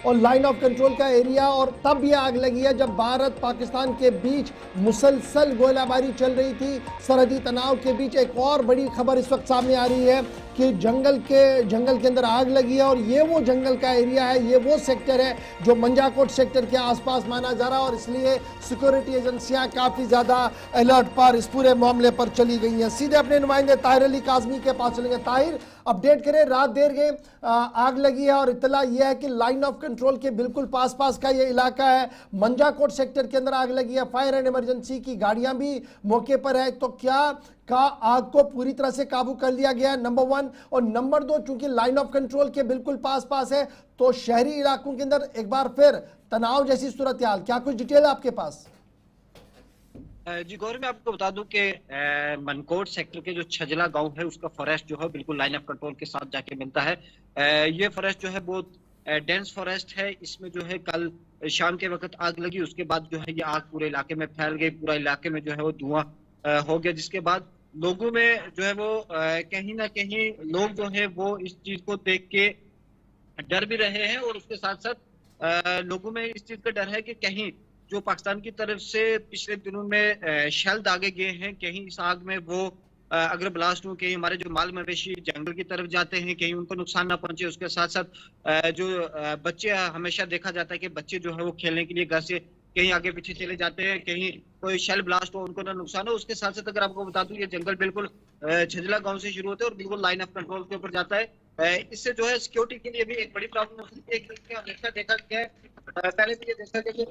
और लाइन ऑफ कंट्रोल का एरिया, और तब यह आग लगी है जब भारत पाकिस्तान के बीच मुसलसल गोलाबारी चल रही थी। सरहदी तनाव के बीच एक और बड़ी खबर इस वक्त सामने आ रही है कि जंगल के अंदर आग लगी है और ये वो जंगल का एरिया है, ये वो सेक्टर है जो मंजाकोट सेक्टर के आसपास माना जा रहा है और इसलिए सिक्योरिटी एजेंसियां काफ़ी ज़्यादा अलर्ट पर इस पूरे मामले पर चली गई हैं। सीधे अपने नुमाइंदे ताहिर अली काज़मी के पास चलेंगे। ताहिर, अपडेट करें, रात देर गए आग लगी है और इत्तला यह है कि लाइन ऑफ कंट्रोल के बिल्कुल पास पास का ये इलाका है, मंजाकोट सेक्टर के अंदर आग लगी है, फायर एंड इमरजेंसी की गाड़ियां भी मौके पर है, तो क्या आग को पूरी तरह से काबू कर लिया गया है, नंबर 1, और नंबर 2, चूंकि लाइन ऑफ कंट्रोल के बिल्कुल पास पास है तो शहरी इलाकों के अंदर एक बार फिर तनाव जैसी सूरत हाल, क्या कुछ डिटेल आपके पास? जी गौरव, मैं आपको बता दूं कि मनकोट सेक्टर के जो छजला गांव है उसका फॉरेस्ट जो है बिल्कुल लाइन ऑफ कंट्रोल के साथ जाके मिलता है। ये फॉरेस्ट जो है बहुत डेंस फॉरेस्ट है। इसमें जो है कल शाम के वक्त आग लगी, उसके बाद जो है ये आग पूरे इलाके में फैल गई, पूरा इलाके में जो है वो धुआं हो गया, जिसके बाद लोगों में जो है वो कहीं ना कहीं लोग जो है वो इस चीज को देख के डर भी रहे हैं और उसके साथ साथ लोगों में इस चीज का डर है कि कहीं जो पाकिस्तान की तरफ से पिछले दिनों में शेल दागे गए हैं, कहीं इस आग में वो अगर ब्लास्ट हो, कहीं हमारे जो माल मवेशी जंगल की तरफ जाते हैं कहीं उनको नुकसान ना पहुंचे। उसके साथ साथ जो बच्चे, हमेशा देखा जाता है कि बच्चे जो है वो खेलने के लिए घर से कहीं आगे पीछे चले जाते हैं, कहीं कोई शेल ब्लास्ट हो उनको ना नुकसान हो। उसके साथ साथ अगर आपको बता दूं, ये जंगल बिल्कुल छजला गांव से शुरू होता है और बिल्कुल लाइन ऑफ कंट्रोल के ऊपर जाता है। इससे जो है सिक्योरिटी के लिए भी एक बड़ी प्रॉब्लम हो सकती है। हमेशा देखा गया है, पहले भी ये देखा गया कि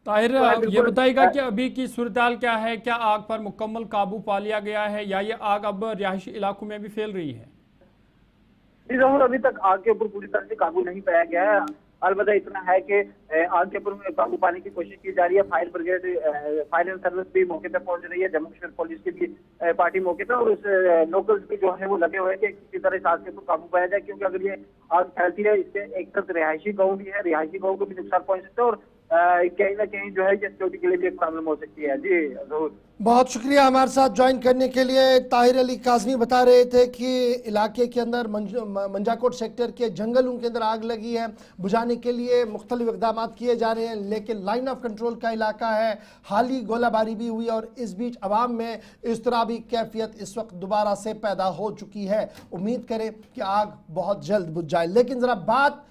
ताहिर, ये बताइएगा कि अभी की सूरत-ए-हाल क्या है, क्या आग पर मुकम्मल काबू पा लिया गया है या ये आग अब रिहायशी इलाकों में भी फैल रही है? जी जहूर, अभी तक आग के ऊपर पूरी तरह से काबू नहीं पाया गया है। अलबत्ता इतना है कि आग के ऊपर काबू पाने की कोशिश की जा रही है। Fire brigade, fire and service भी मौके पर पहुंच रही है, जम्मू कश्मीर पुलिस की भी पार्टी मौके पर, और उस लोकल्स भी जो है वो लगे हुए हैं कि किसी तरह इस आग के ऊपर काबू पाया जाए, क्योंकि अगर ये आग फैलती है इससे एक तरफ रिहायशी गाँव भी है, रिहायशी गाँव को भी नुकसान पहुंच सकता है और कहीं ना कहीं जो है ये सिक्योरिटी के लिए भी एक प्रॉब्लम हो सकती है। जी जरूर, बहुत शुक्रिया हमारे साथ ज्वाइन करने के लिए। ताहिर अली काज़मी बता रहे थे कि इलाके के अंदर मंजाकोट सेक्टर के जंगलों के अंदर आग लगी है, बुझाने के लिए मुख्तलिफ इक़दाम किए जा रहे हैं, लेकिन लाइन ऑफ कंट्रोल का इलाका है, हाल ही गोलाबारी भी हुई और इस बीच अवाम में इस तरह भी कैफियत इस वक्त दोबारा से पैदा हो चुकी है। उम्मीद करें कि आग बहुत जल्द बुझ जाए। लेकिन ज़रा बात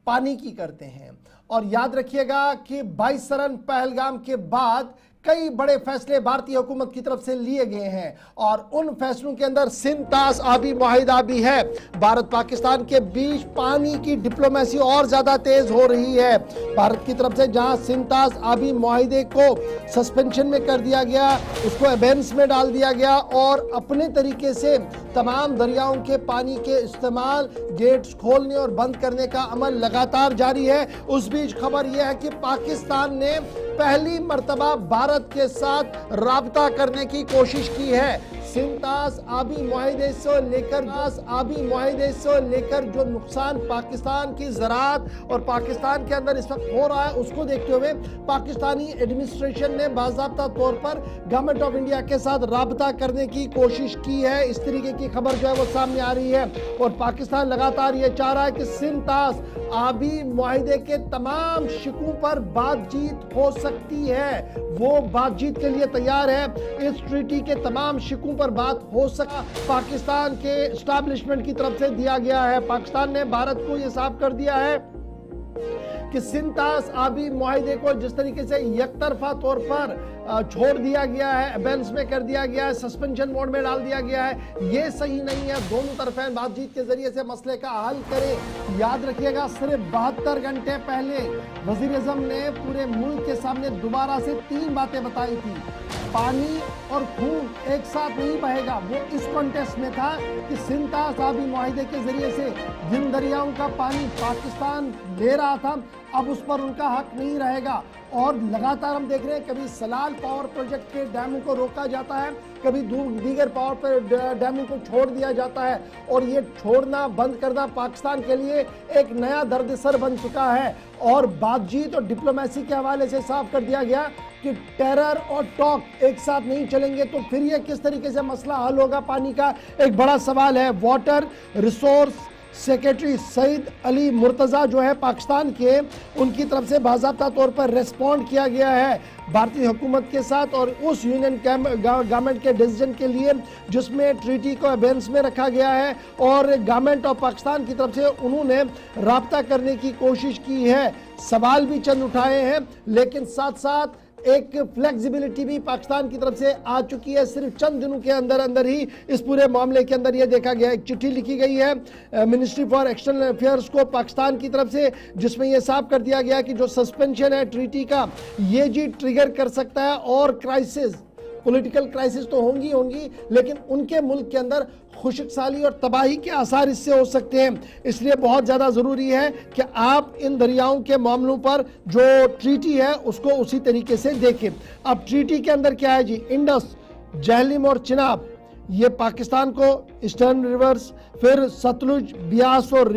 पानी की करते हैं और याद रखिएगा कि 22 रन पहलगाम के बाद कई बड़े फैसले भारतीय हुकूमत की तरफ से लिए गए हैं और उन फैसलों के अंदर सिंतास आबी मुआहिदा भी है। भारत पाकिस्तान के बीच पानी की डिप्लोमेसी और ज्यादा तेज हो रही है। भारत की तरफ से जहां सिंतास आबी मुआहिदे को सस्पेंशन में कर दिया गया, उसको एबेंस में डाल दिया गया और अपने तरीके से तमाम दरियाओं के पानी के इस्तेमाल, गेट्स खोलने और बंद करने का अमल लगातार जारी है। उस बीच खबर यह है कि पाकिस्तान ने पहली मर्तबा भारत के साथ राबता करने की कोशिश की है। सिंतास आबी मुआहिदे से लेकर जो नुकसान पाकिस्तान की ज़राअत और पाकिस्तान के अंदर इस वक्त हो रहा है, उसको देखते हुए पाकिस्तानी एडमिनिस्ट्रेशन ने बाज़ाब्ता तौर पर गवर्नमेंट ऑफ इंडिया के साथ राबता करने की कोशिश की है। इस तरीके की खबर जो है वो सामने आ रही है और पाकिस्तान लगातार ये चाह रहा है कि सिंतास आबी मुआहिदे के तमाम शिकों पर बातचीत हो सकती है। वो बातचीत के लिए तैयार है। इस ट्रीटी के तमाम शिकों पर बात हो सका पाकिस्तान के एस्टैब्लिशमेंट की तरफ से दिया गया है। पाकिस्तान ने भारत को यह साफ कर दिया है कि सिंतास आबी मुआहिदे को जिस तरीके से एकतरफा तौर पर छोड़ दिया गया है, अबेंस में कर दिया गया है, सस्पेंशन मोड में डाल दिया गया है, ये सही नहीं है। दोनों तरफें बातचीत के जरिए से मसले का हल करें। याद रखिएगा, सिर्फ 72 घंटे पहले वजीर आज़म ने पूरे मुल्क के सामने दोबारा से 3 बातें बताई थी। पानी और खून एक साथ नहीं बहेगा। वो इस कॉन्टेस्ट में था कि सिंतास आबी मुआहिदे के जरिए से जिन दरियाओं का पानी पाकिस्तान ले रहा था, अब उस पर उनका हक नहीं रहेगा। और लगातार हम देख रहे हैं, कभी सलाल पावर प्रोजेक्ट के डैमों को रोका जाता है, कभी दीगर पावर डैमों को छोड़ दिया जाता है और ये छोड़ना बंद करना पाकिस्तान के लिए एक नया दर्दसर बन चुका है। और बातचीत और डिप्लोमेसी के हवाले से साफ कर दिया गया कि टेरर और टॉक एक साथ नहीं चलेंगे, तो फिर ये किस तरीके से मसला हल होगा पानी का, एक बड़ा सवाल है। Water resource secretary Saeed Ali Murtaza जो है पाकिस्तान के, उनकी तरफ से बाज़ाब्ता तौर पर रेस्पॉन्ड किया गया है भारतीय हुकूमत के साथ और उस यूनियन गवर्नमेंट के डिसीजन के लिए जिसमें ट्रीटी को अबेंस में रखा गया है और गवर्नमेंट ऑफ पाकिस्तान की तरफ से उन्होंने राब्ता करने की कोशिश की है। सवाल भी चंद उठाए हैं, लेकिन साथ साथ एक फ्लेक्सिबिलिटी भी पाकिस्तान की तरफ से आ चुकी है। सिर्फ चंद दिनों के अंदर अंदर ही इस पूरे मामले के अंदर यह देखा गया, एक चिट्ठी लिखी गई है मिनिस्ट्री फॉर एक्सटर्नल अफेयर्स को पाकिस्तान की तरफ से, जिसमें यह साफ कर दिया गया कि जो सस्पेंशन है ट्रीटी का, ये जी ट्रिगर कर सकता है और क्राइसिस, पॉलिटिकल क्राइसिस तो होंगी, लेकिन उनके मुल्क के अंदर खुशकसाली और तबाही के आसार इससे हो सकते हैं। इसलिए बहुत ज़्यादा ज़रूरी है कि आप इन दरियाओं के मामलों पर जो ट्रीटी है उसको उसी तरीके से देखें। अब ट्रीटी के अंदर क्या है जी, इंडस, जहलिम और चिनाब, ये पाकिस्तान को ईस्टर्न रिवर्स, फिर सतलुज, ब्यास और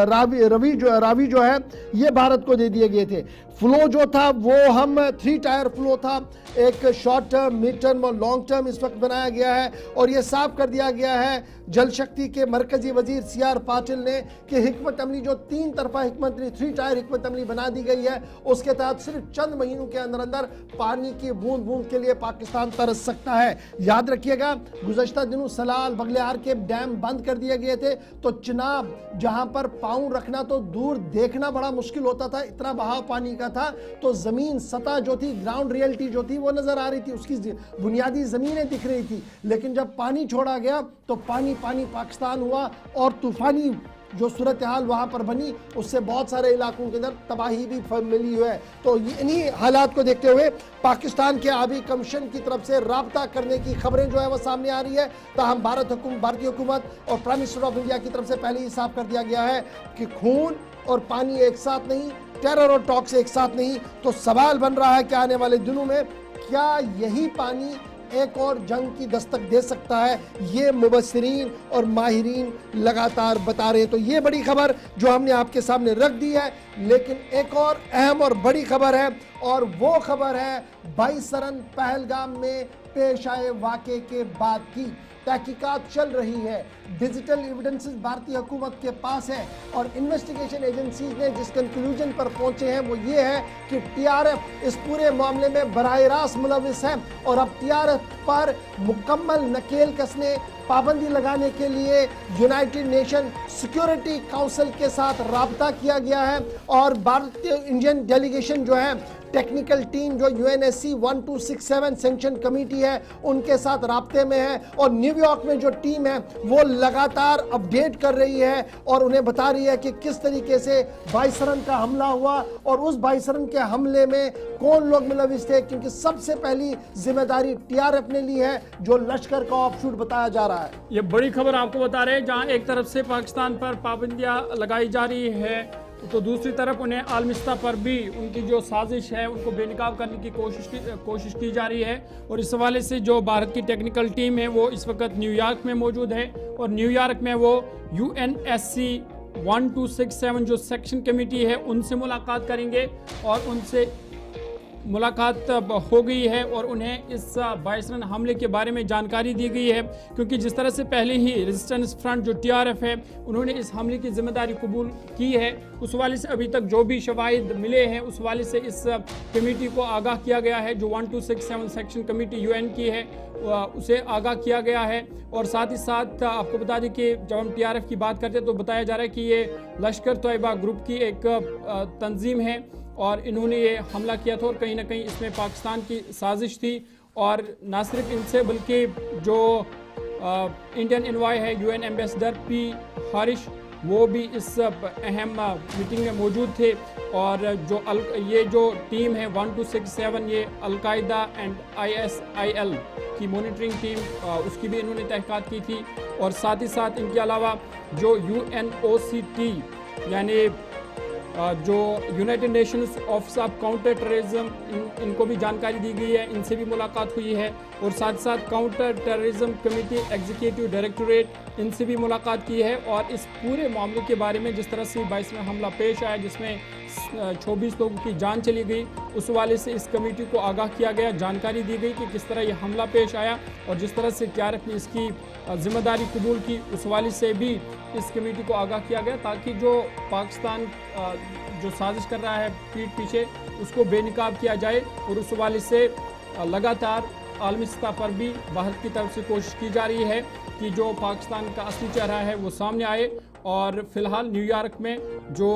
रावी जो है ये भारत को दे दिए गए थे। फ्लो जो था वो हम 3 टायर फ्लो था, एक शॉर्ट टर्म, मिड टर्म और लॉन्ग टर्म इस वक्त बनाया गया है। और ये साफ कर दिया गया है जल शक्ति के मरकजी वजीर CR पाटिल ने कि हिकमत अमली जो 3 तरफा हिकमत अमली, 3 टायर हिकमत अमली बना दी गई है, उसके तहत सिर्फ चंद महीनों के अंदर अंदर पानी की बूंद बूंद के लिए पाकिस्तान तरस सकता है। याद रखिएगा, गुज़श्ता दिनों सलाल बगलियार के डैम बंद कर दिए गए थे, तो चिनाब जहां पर पाँव रखना तो दूर देखना बड़ा मुश्किल होता था, इतना बहाव पानी का था, तो जमीन सतह जो थी, ग्राउंड रियलिटी जो थी वो नजर आ रही थी, उसकी बुनियादी जमीनें दिख रही थी। लेकिन जब पानी छोड़ा गया तो पानी पाकिस्तान हुआ और तूफानी जो सूरत हाल वहां पर बनी, उससे बहुत सारे इलाकों के अंदर तबाही भी मिली है। तो इन्हीं हालात को देखते हुए पाकिस्तान के आबी कमीशन की तरफ से राब्ता करने की खबरें जो है वो सामने आ रही है। ताहम भारतीय हुकूमत और प्राइम मिनिस्टर ऑफ इंडिया की तरफ से पहले ही साफ कर दिया गया है कि खून और पानी एक साथ नहीं, टेरर और टॉक्स एक साथ नहीं। तो सवाल बन रहा है कि आने वाले दिनों में क्या यही पानी एक और जंग की दस्तक दे सकता है, ये मुबस्सिरीन और माहिरीन लगातार बता रहे हैं। तो ये बड़ी खबर जो हमने आपके सामने रख दी है, लेकिन एक और अहम और बड़ी खबर है, और वो खबर है 22 सरन पहलगाम में पेश आए वाक़े के बाद की। तहकीकात चल रही है, डिजिटल एविडेंसेस भारतीय हुकूमत के पास है और इन्वेस्टिगेशन एजेंसीज ने जिस कंक्लूजन पर पहुंचे हैं वो ये है कि TRF इस पूरे मामले में बराह रास्त मुलविस है और अब TRF पर मुकम्मल नकेल कसने, पाबंदी लगाने के लिए यूनाइटेड नेशन सिक्योरिटी काउंसिल के साथ राब्ता किया गया है। और भारतीय इंडियन डेलीगेशन जो है, टेक्निकल टीम जो UNSC 1267 सैंक्शन कमेटी है, उनके साथ राब्ते में है और न्यूयॉर्क में जो टीम है वो लगातार अपडेट कर रही है और उन्हें बता रही है कि किस तरीके से 22 सरन का हमला हुआ और उस 22 सरन के हमले में कौन लोग मुलविस थे, क्योंकि सबसे पहली जिम्मेदारी TRF ने ली है जो लश्कर का ऑफशूट बताया जा रहा है। ये बड़ी खबर आपको बता रहे हैं, जहां एक तरफ से पाकिस्तान पर पाबंदियां लगाई जा रही है तो दूसरी तरफ उन्हें आलमी सतह पर भी उनकी जो साजिश है उनको बेनकाब करने की कोशिश की जा रही है। और इस हवाले से जो भारत की टेक्निकल टीम है वो इस वक्त न्यूयॉर्क में मौजूद है और न्यूयॉर्क में वो UNSC 1267 जो सेक्शन कमेटी है उनसे मुलाकात करेंगे और उनसे मुलाकात हो गई है और उन्हें इस 22 रन हमले के बारे में जानकारी दी गई है, क्योंकि जिस तरह से पहले ही रेजिस्टेंस फ्रंट जो TRF है उन्होंने इस हमले की जिम्मेदारी कबूल की है, उस वाले से अभी तक जो भी शवाहिद मिले हैं उस वाले से इस कमेटी को आगाह किया गया है। जो 1267 सेक्शन कमेटी UN की है उसे आगाह किया गया है। और साथ ही साथ आपको बता दें कि जब हम TRF की बात करते हैं तो बताया जा रहा है कि ये लश्कर तोयबा ग्रुप की एक तंजीम है और इन्होंने ये हमला किया था और कहीं ना कहीं इसमें पाकिस्तान की साजिश थी। और ना सिर्फ इनसे बल्कि जो इंडियन एनवॉय है UN एम्बेसडर P हारिश वो भी इस अहम मीटिंग में मौजूद थे। और ये जो टीम है 1267 ये अलकायदा एंड ISIL की मॉनिटरिंग टीम उसकी भी इन्होंने तहकीकात की थी। और साथ ही साथ इनके अलावा जो UNOCT यानी जो United Nations office of counter terrorism इनको भी जानकारी दी गई है, इनसे भी मुलाकात हुई है। और साथ साथ counter terrorism committee executive directorate इनसे भी मुलाकात की है। और इस पूरे मामले के बारे में जिस तरह से 22 में हमला पेश आया जिसमें 24 लोगों की जान चली गई उस वाले से इस कमेटी को आगाह किया गया, जानकारी दी गई कि किस तरह ये हमला पेश आया और जिस तरह से TRF ने इसकी जिम्मेदारी कबूल की उस वाले से भी इस कमेटी को आगाह किया गया, ताकि जो पाकिस्तान जो साजिश कर रहा है पीठ पीछे उसको बेनकाब किया जाए। और उस वाले से लगातार आलमी सतह पर भी भारत की तरफ से कोशिश की जा रही है कि जो पाकिस्तान का असली चेहरा है वो सामने आए। और फिलहाल न्यूयॉर्क में जो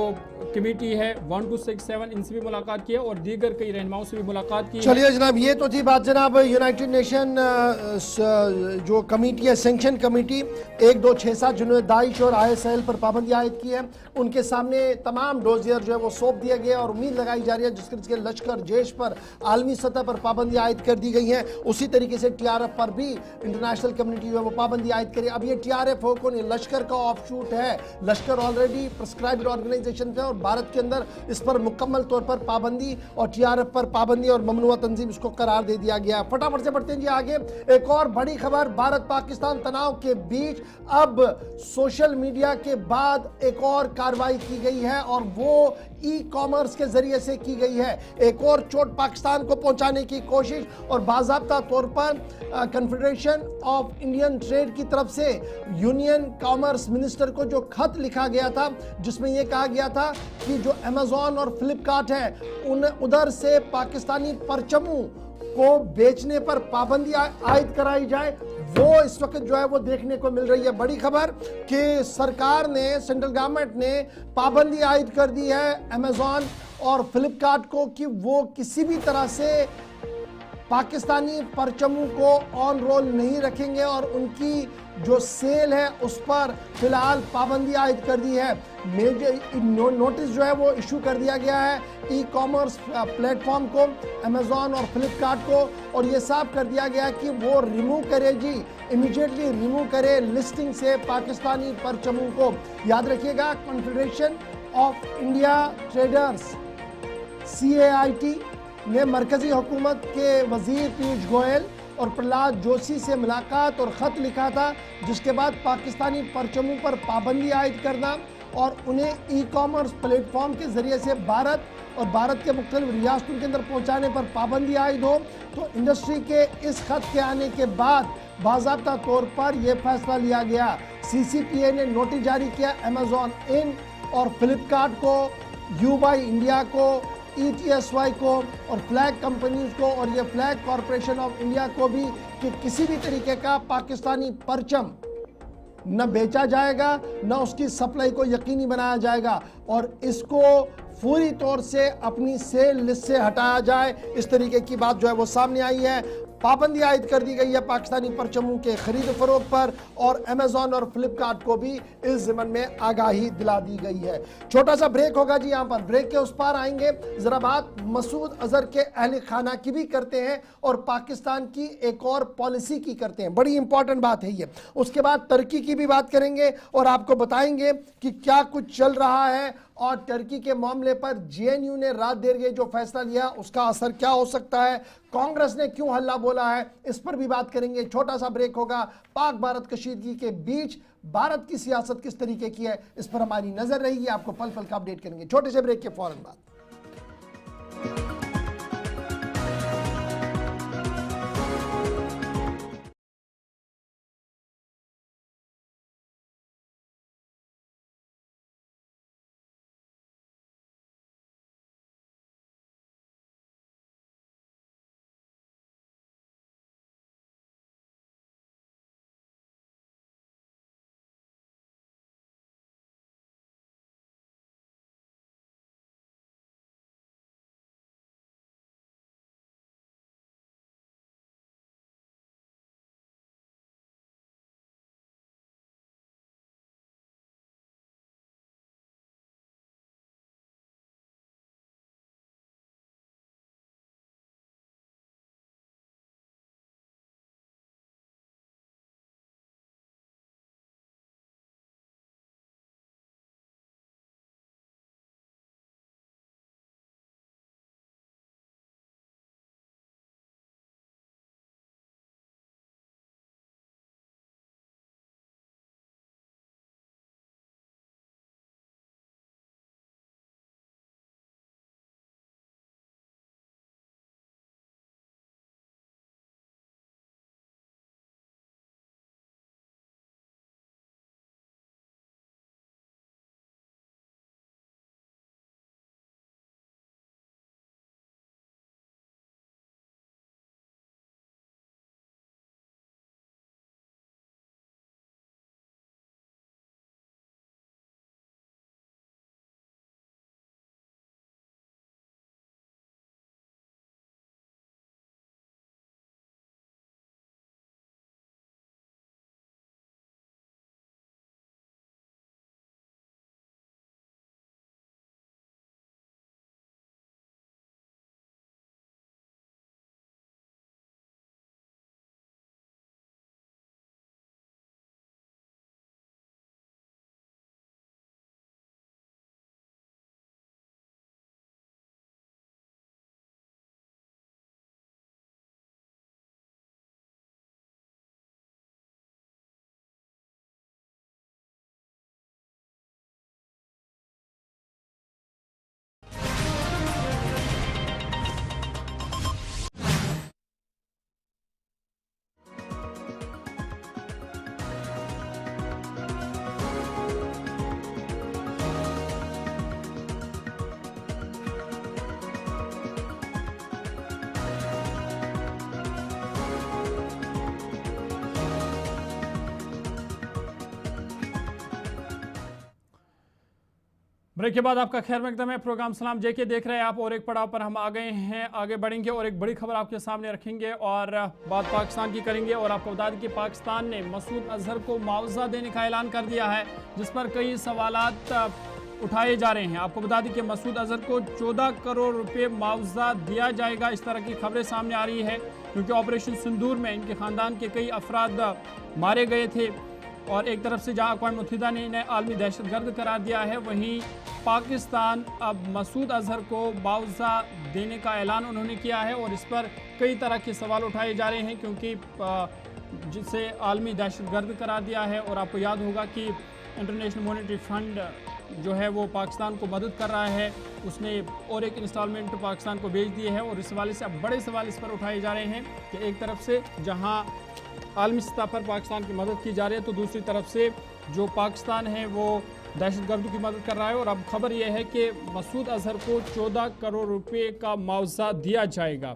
कमेटी है 1267 इनसे भी मुलाकात की है और दीगर कई रहनुमाओं से भी मुलाकात की। चलिए जनाब, ये तो थी बात जनाब यूनाइटेड नेशन जो कमेटी है, सैंक्शन कमेटी 1, 2, 6, 7 जिन्होंने दाइश और ISIL पर पाबंदी आयद की है, उनके सामने तमाम डोजियर जो है वो सौंप दिया गया और उम्मीद लगाई जा रही है जिसके लश्कर जैश पर आलमी सतह पर पाबंदी आयद कर दी गई है उसी तरीके से TRF पर भी इंटरनेशनल कम्युनिटी जो है वो पाबंदी आयद करे। अब ये TRF हो कौन, लश्कर का ऑफशूट है, लश्कर ऑलरेडी प्रिस्क्राइब्ड ऑर्गेनाइजेशन है और भारत के अंदर इस पर मुकम्मल तौर पर पाबंदी और TRF पर पाबंदी और ममनुआ तंजीम इसको करार दे दिया गया है। फटाफट से बढ़ते हैं जी आगे। एक और बड़ी खबर भारत पाकिस्तान तनाव के बीच अब सोशल मीडिया के बाद एक और कार्रवाई की गई है और वो ई-कॉमर्स के जरिए से की गई है। एक और चोट पाकिस्तान को पहुंचाने की कोशिश और बाज़ाब्ता तौर पर कन्फेडरेशन ऑफ इंडियन ट्रेड की तरफ से यूनियन कॉमर्स मिनिस्टर को जो खत लिखा गया था जिसमें यह कहा गया था कि जो अमेजॉन और फ्लिपकार्ट है उधर से पाकिस्तानी परचमों को बेचने पर पाबंदी आयद कराई जाए, वो इस वक्त जो है वो देखने को मिल रही है। बड़ी खबर कि सरकार ने, सेंट्रल गवर्नमेंट ने पाबंदी आयद कर दी है अमेजॉन और फ्लिपकार्ट को कि वो किसी भी तरह से पाकिस्तानी परचमों को ऑन रोल नहीं रखेंगे और उनकी जो सेल है उस पर फिलहाल पाबंदी आयद कर दी है। नोटिस जो है वो इशू कर दिया गया है ई-कॉमर्स प्लेटफॉर्म को, अमेजॉन और फ्लिपकार्ट को, और ये साफ कर दिया गया कि वो रिमूव करे जी, इमीडिएटली रिमूव करे लिस्टिंग से पाकिस्तानी परचमों को। याद रखिएगा, confederation of India traders CAIT ने मरकजी हुकूमत के वजीर पीयूष गोयल और प्रहलाद जोशी से मुलाकात और ख़त लिखा था जिसके बाद पाकिस्तानी परचमों पर पाबंदी आयद करना और उन्हें ई-कॉमर्स प्लेटफॉर्म के ज़रिए से भारत और भारत के मुख्तलिफ रियासतों के अंदर पहुंचाने पर पाबंदी आयद हो। तो इंडस्ट्री के इस खत के आने के बाद बाज़ाब्ता तौर पर यह फैसला लिया गया। CCPA ने नोटिस जारी किया अमेजॉन इन और फ्लिपकार्ट को, UBI इंडिया को, ETSY को और फ्लैग कंपनीज को और ये फ्लैग कॉरपोरेशन ऑफ इंडिया को भी कि किसी भी तरीके का पाकिस्तानी परचम न बेचा जाएगा न उसकी सप्लाई को यकीनी बनाया जाएगा और इसको पूरी तौर से अपनी सेल लिस्ट से हटाया जाए। इस तरीके की बात जो है वो सामने आई है। पाबंदी आयद कर दी गई है पाकिस्तानी परचमों के खरीद फरोख्त पर और अमेजॉन और फ्लिपकार्ट को भी इस ज़िम्मन में आगाही दिला दी गई है। छोटा सा ब्रेक होगा जी, यहाँ पर ब्रेक के उस पार आएंगे, जरा बात मसूद अजहर के अहले खाना की भी करते हैं और पाकिस्तान की एक और पॉलिसी की करते हैं। बड़ी इंपॉर्टेंट बात है ये। उसके बाद तरक्की की भी बात करेंगे और आपको बताएंगे कि क्या कुछ चल रहा है और टर्की के मामले पर जेएनयू ने रात देर गई जो फैसला लिया उसका असर क्या हो सकता है, कांग्रेस ने क्यों हल्ला बोला है, इस पर भी बात करेंगे। छोटा सा ब्रेक होगा। पाक भारत कशीदगी के बीच भारत की सियासत किस तरीके की है, इस पर हमारी नजर रहेगी। आपको पल पल का अपडेट करेंगे छोटे से ब्रेक के फौरन बाद। ब्रेक के बाद आपका खैर मकदम है। प्रोग्राम सलाम जेके देख रहे हैं आप और एक पड़ाव पर हम आ गए हैं, आगे बढ़ेंगे और एक बड़ी खबर आपके सामने रखेंगे और बात पाकिस्तान की करेंगे। और आपको बता दें कि पाकिस्तान ने मसूद अजहर को मुआवजा देने का ऐलान कर दिया है, जिस पर कई सवालात उठाए जा रहे हैं। आपको बता दें कि मसूद अजहर को 14 करोड़ रुपए मुआवजा दिया जाएगा, इस तरह की खबरें सामने आ रही है, क्योंकि ऑपरेशन सिंदूर में इनके ख़ानदान के कई अफराद मारे गए थे। और एक तरफ से जहां अक़वाम मुत्तहिदा ने इन्हें आलमी दहशतगर्द करार दिया है, वहीं पाकिस्तान अब मसूद अजहर को मुआवजा देने का ऐलान उन्होंने किया है। और इस पर कई तरह के सवाल उठाए जा रहे हैं, क्योंकि जिसे आलमी दहशतगर्द करार दिया है। और आपको याद होगा कि इंटरनेशनल मॉनेटरी फ़ंड जो है वो पाकिस्तान को मदद कर रहा है, उसने और एक इंस्टॉलमेंट पाकिस्तान को भेज दिए है। और इस हवाले से अब बड़े सवाल इस पर उठाए जा रहे हैं कि एक तरफ से जहां आलमी सतह पर पाकिस्तान की मदद की जा रही है, तो दूसरी तरफ से जो पाकिस्तान है वो दहशतगर्दों की मदद कर रहा है। और अब खबर यह है कि मसूद अजहर को 14 करोड़ रुपए का मुआवजा दिया जाएगा।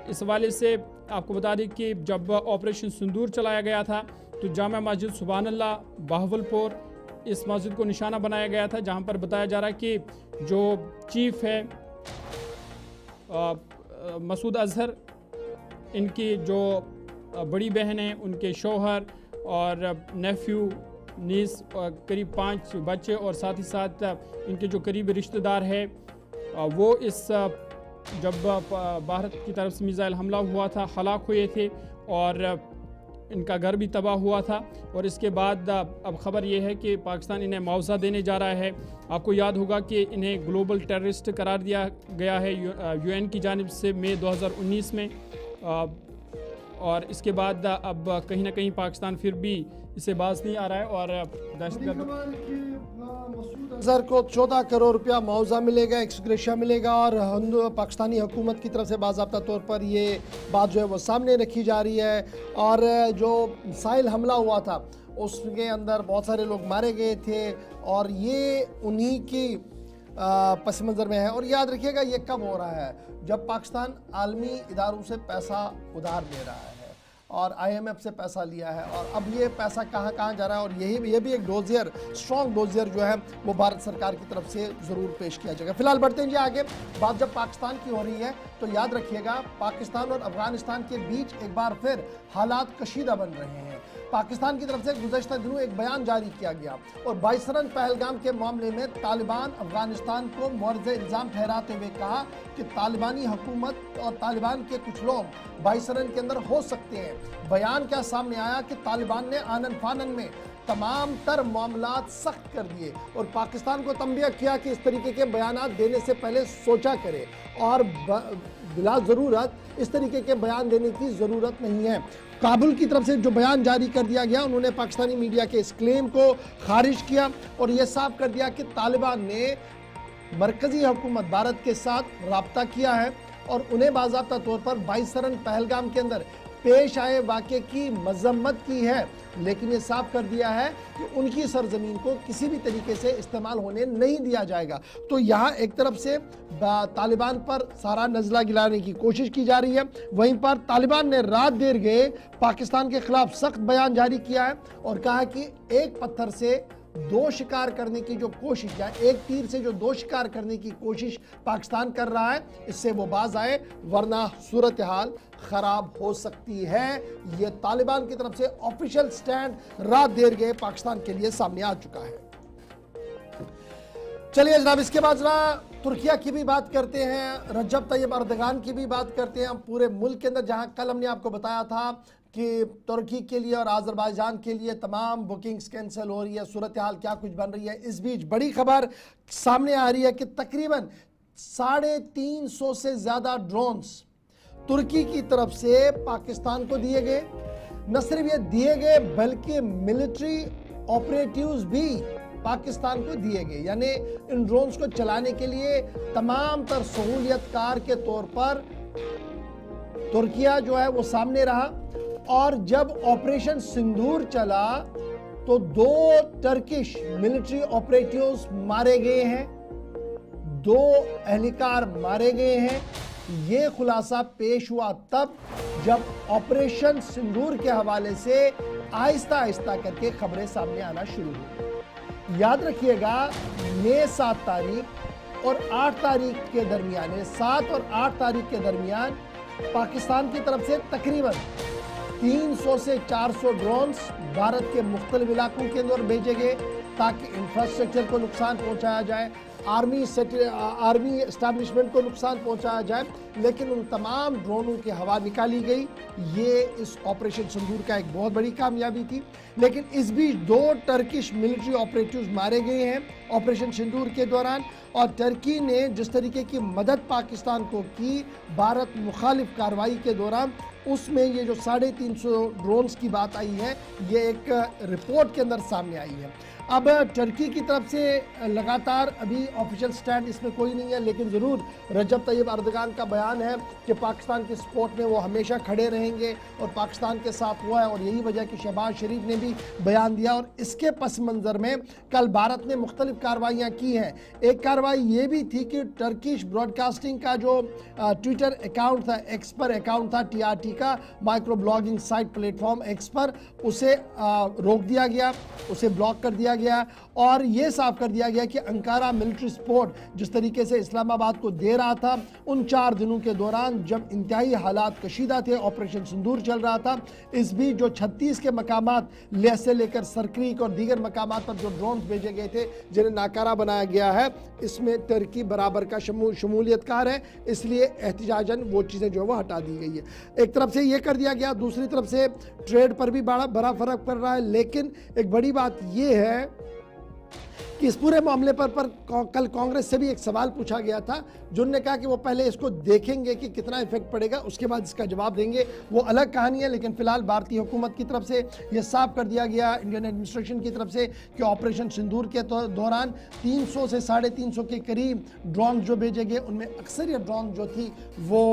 इस हवाले से आपको बता दें कि जब ऑपरेशन सिंदूर चलाया गया था, तो जामा मस्जिद सुभान अल्लाह बहावलपुर, इस मस्जिद को निशाना बनाया गया था, जहां पर बताया जा रहा है कि जो चीफ है मसूद अजहर, इनकी जो बड़ी बहन है, उनके शौहर और नेफ्यू नीस, करीब 5 बच्चे और साथ ही साथ इनके जो करीबी रिश्तेदार है, वो इस जब भारत की तरफ से मिसाइल हमला हुआ था हलाक हुए थे। और इनका घर भी तबाह हुआ था। और इसके बाद अब खबर ये है कि पाकिस्तान इन्हें मुआवजा देने जा रहा है। आपको याद होगा कि इन्हें ग्लोबल टेररिस्ट करार दिया गया है यूएन की जानिब से मई 2019 में। और इसके बाद अब कहीं ना कहीं पाकिस्तान फिर भी इसे बाज नहीं आ रहा है और अजहर को 14 करोड़ रुपया मुआवजा मिलेगा, एक्सग्रेशिया मिलेगा और पाकिस्तानी हुकूमत की तरफ से बाज़ाब्ता तौर पर ये बात जो है वो सामने रखी जा रही है। और जो मिसाइल हमला हुआ था उसके अंदर बहुत सारे लोग मारे गए थे और ये उन्हीं की पस मंज़र में है। और याद रखिएगा ये कब हो रहा है, जब पाकिस्तान आलमी इदारों से पैसा उधार ले रहा है और IMF से पैसा लिया है और अब ये पैसा कहाँ कहाँ जा रहा है। और ये भी एक डोजियर, स्ट्रॉन्ग डोजियर जो है वो भारत सरकार की तरफ से ज़रूर पेश किया जाएगा। फिलहाल बढ़ते हैं जी आगे। बात जब पाकिस्तान की हो रही है तो याद रखिएगा पाकिस्तान और अफगानिस्तान के बीच एक बार फिर हालात कशीदा बन रहे हैं। पाकिस्तान की तरफ से गुज़श्ता दिनों एक बयान जारी किया गया और बाइसरन पहलगाम के मामले में तालिबान अफगानिस्तान को मुअर्रज़ इल्ज़ाम ठहराते हुए कहा कि तालिबानी हुकूमत और तालिबान के कुछ लोग बाइसरन के अंदर हो सकते हैं। बयान क्या सामने आया कि तालिबान ने आनन फानन में तमाम तर मामलात सख्त कर दिए और पाकिस्तान को तंबिया किया कि इस तरीके के बयानात देने से पहले सोचा करे और बिला ज़रूरत इस तरीके के बयान देने की ज़रूरत नहीं है। काबुल की तरफ से जो बयान जारी कर दिया गया, उन्होंने पाकिस्तानी मीडिया के इस क्लेम को खारिज किया और ये साफ कर दिया कि तालिबान ने मरकज़ी हुकूमत भारत के साथ राब्ता किया है और उन्हें बाज़ाब्ता तौर पर बाइसरन पहलगाम के अंदर पेश आए वाक़े की मजम्मत की है, लेकिन ये साफ कर दिया है कि उनकी सरजमीन को किसी भी तरीके से इस्तेमाल होने नहीं दिया जाएगा। तो यहाँ एक तरफ से तालिबान पर सारा नज़ला गिराने की कोशिश की जा रही है, वहीं पर तालिबान ने रात देर गए पाकिस्तान के खिलाफ सख्त बयान जारी किया है और कहा कि एक पत्थर से दो शिकार करने की जो कोशिश, या एक तीर से जो दो शिकार करने की कोशिश पाकिस्तान कर रहा है, इससे वो बाज आए वरना सूरत हाल खराब हो सकती है। ये तालिबान की तरफ से ऑफिशियल स्टैंड रात देर गए पाकिस्तान के लिए सामने आ चुका है। चलिए जनाब, इसके बाद जरा तुर्किया की भी बात करते हैं, रजब तैयब अर्दगान की भी बात करते हैं। पूरे मुल्क के अंदर जहां कल हमने आपको बताया था कि तुर्की के लिए और आज़रबाईजान के लिए तमाम बुकिंग्स कैंसिल हो रही है, सूरत हाल क्या कुछ बन रही है। इस बीच बड़ी खबर सामने आ रही है कि तकरीबन 350 से ज़्यादा ड्रोन्स तुर्की की तरफ से पाकिस्तान को दिए गए। न सिर्फ ये दिए गए बल्कि मिलिट्री ऑपरेटिव्स भी पाकिस्तान को दिए गए, यानी इन ड्रोन्स को चलाने के लिए तमाम तर सहूलियतकार के तौर पर तुर्किया जो है वो सामने रहा। और जब ऑपरेशन सिंदूर चला तो 2 टर्किश मिलिट्री ऑपरेटिव्स मारे गए हैं, 2 एहलकार मारे गए हैं। ये खुलासा पेश हुआ तब जब ऑपरेशन सिंदूर के हवाले से आहिस्ता आहिस्ता करके खबरें सामने आना शुरू हुई। याद रखिएगा मई 7 तारीख और 8 तारीख के दरमियान, 7 और 8 तारीख के दरमियान पाकिस्तान की तरफ से तकरीबन 300 से 400 ड्रोन्स भारत के मुख्तलिफ इलाकों के अंदर भेजे गए ताकि इंफ्रास्ट्रक्चर को नुकसान पहुंचाया जाए, आर्मी एस्टैब्लिशमेंट को नुकसान पहुंचाया जाए। लेकिन उन तमाम ड्रोनों की हवा निकाली गई। ये इस ऑपरेशन सिंदूर का एक बहुत बड़ी कामयाबी थी। लेकिन इस बीच 2 टर्किश मिलिट्री ऑपरेटिव्स मारे गए हैं ऑपरेशन सिंदूर के दौरान। और टर्की ने जिस तरीके की मदद पाकिस्तान को की भारत मुखालिफ कार्रवाई के दौरान, उसमें ये जो 350 ड्रोन्स की बात आई है, ये एक रिपोर्ट के अंदर सामने आई है। अब टर्की की तरफ से लगातार अभी ऑफिशियल स्टैंड इसमें कोई नहीं है, लेकिन ज़रूर रजब तैयब अर्दगान का बयान है कि पाकिस्तान के सपोर्ट में वो हमेशा खड़े रहेंगे और पाकिस्तान के साथ हुआ है। और यही वजह कि शहबाज शरीफ ने भी बयान दिया। और इसके पस मंज़र में कल भारत ने मुख्तलिफ कार्रवाइयाँ की हैं। एक कार्रवाई ये भी थी कि टर्किश ब्रॉडकास्टिंग का जो ट्विटर अकाउंट था, एक्स पर अकाउंट था TRT का, micro blogging site platform x पर, उसे रोक दिया गया, उसे ब्लॉक कर दिया गया और ये साफ कर दिया गया कि अंकारा मिलिट्री सपोर्ट जिस तरीके से इस्लामाबाद को दे रहा था उन 4 दिनों के दौरान जब इंतहाई हालात कशीदा थे, ऑपरेशन सिंदूर चल रहा था, इस बीच जो 36 के मकामात लेह से लेकर सरक्रीक और दीगर मकामात पर जो ड्रोन भेजे गए थे जिन्हें नाकारा बनाया गया है, इसमें तुर्की बराबर का शमूलियतकार है, इसलिए एहतिजाजन वो चीज़ें जो है वो हटा दी गई है। एक तरफ से ये कर दिया गया, दूसरी तरफ से ट्रेड पर भी बड़ा फर्क पड़ रहा है। लेकिन एक बड़ी बात ये है कि इस पूरे मामले पर कल कांग्रेस से भी एक सवाल पूछा गया था, जिन्होंने कहा कि वो पहले इसको देखेंगे कि कितना इफेक्ट पड़ेगा, उसके बाद इसका जवाब देंगे, वो अलग कहानी है। लेकिन फिलहाल भारतीय हुकूमत की तरफ से ये साफ कर दिया गया, इंडियन एडमिनिस्ट्रेशन की तरफ से, कि ऑपरेशन सिंदूर के दौरान 300 से 350 के करीब ड्रोन जो भेजे गए, उनमें अक्सरियत ड्रोन जो थी वो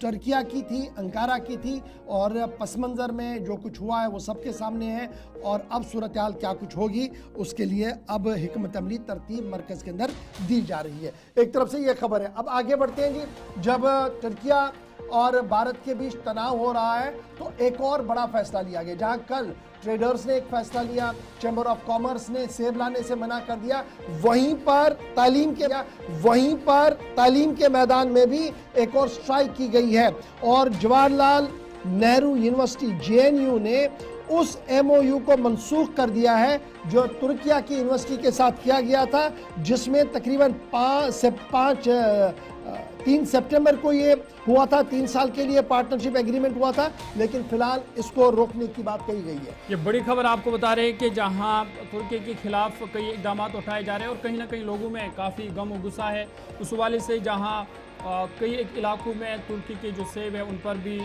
टर्किया की थी, अंकारा की थी, और पस मंज़र में जो कुछ हुआ है वो सबके सामने है। और अब सूरत हाल क्या कुछ होगी उसके लिए अब हिकमत अमली तरतीब मरकज़ के अंदर दी जा रही है। एक तरफ से ये खबर है। अब आगे बढ़ते हैं जी। जब टर्किया और भारत के बीच तनाव हो रहा है तो एक और बड़ा फैसला लिया गया, जहां कल ट्रेडर्स ने एक फैसला लिया, चैम्बर ऑफ कॉमर्स ने सेब लाने से मना कर दिया, वहीं पर तालीम के मैदान में भी एक और स्ट्राइक की गई है। और जवाहरलाल नेहरू यूनिवर्सिटी JNU ने उस MOU को मनसूख कर दिया है जो तुर्किया की यूनिवर्सिटी के साथ किया गया था, जिसमें तकरीबन 3 सितंबर को ये हुआ था, 3 साल के लिए पार्टनरशिप एग्रीमेंट हुआ था, लेकिन फिलहाल इसको रोकने की बात कही गई है। ये बड़ी खबर आपको बता रहे हैं कि जहां तुर्की के खिलाफ कई इकदाम उठाए जा रहे हैं और कहीं ना कहीं लोगों में काफ़ी गम और गुस्सा है उस हवाले से, जहां कई एक इलाकों में तुर्की के जो सेब है उन पर भी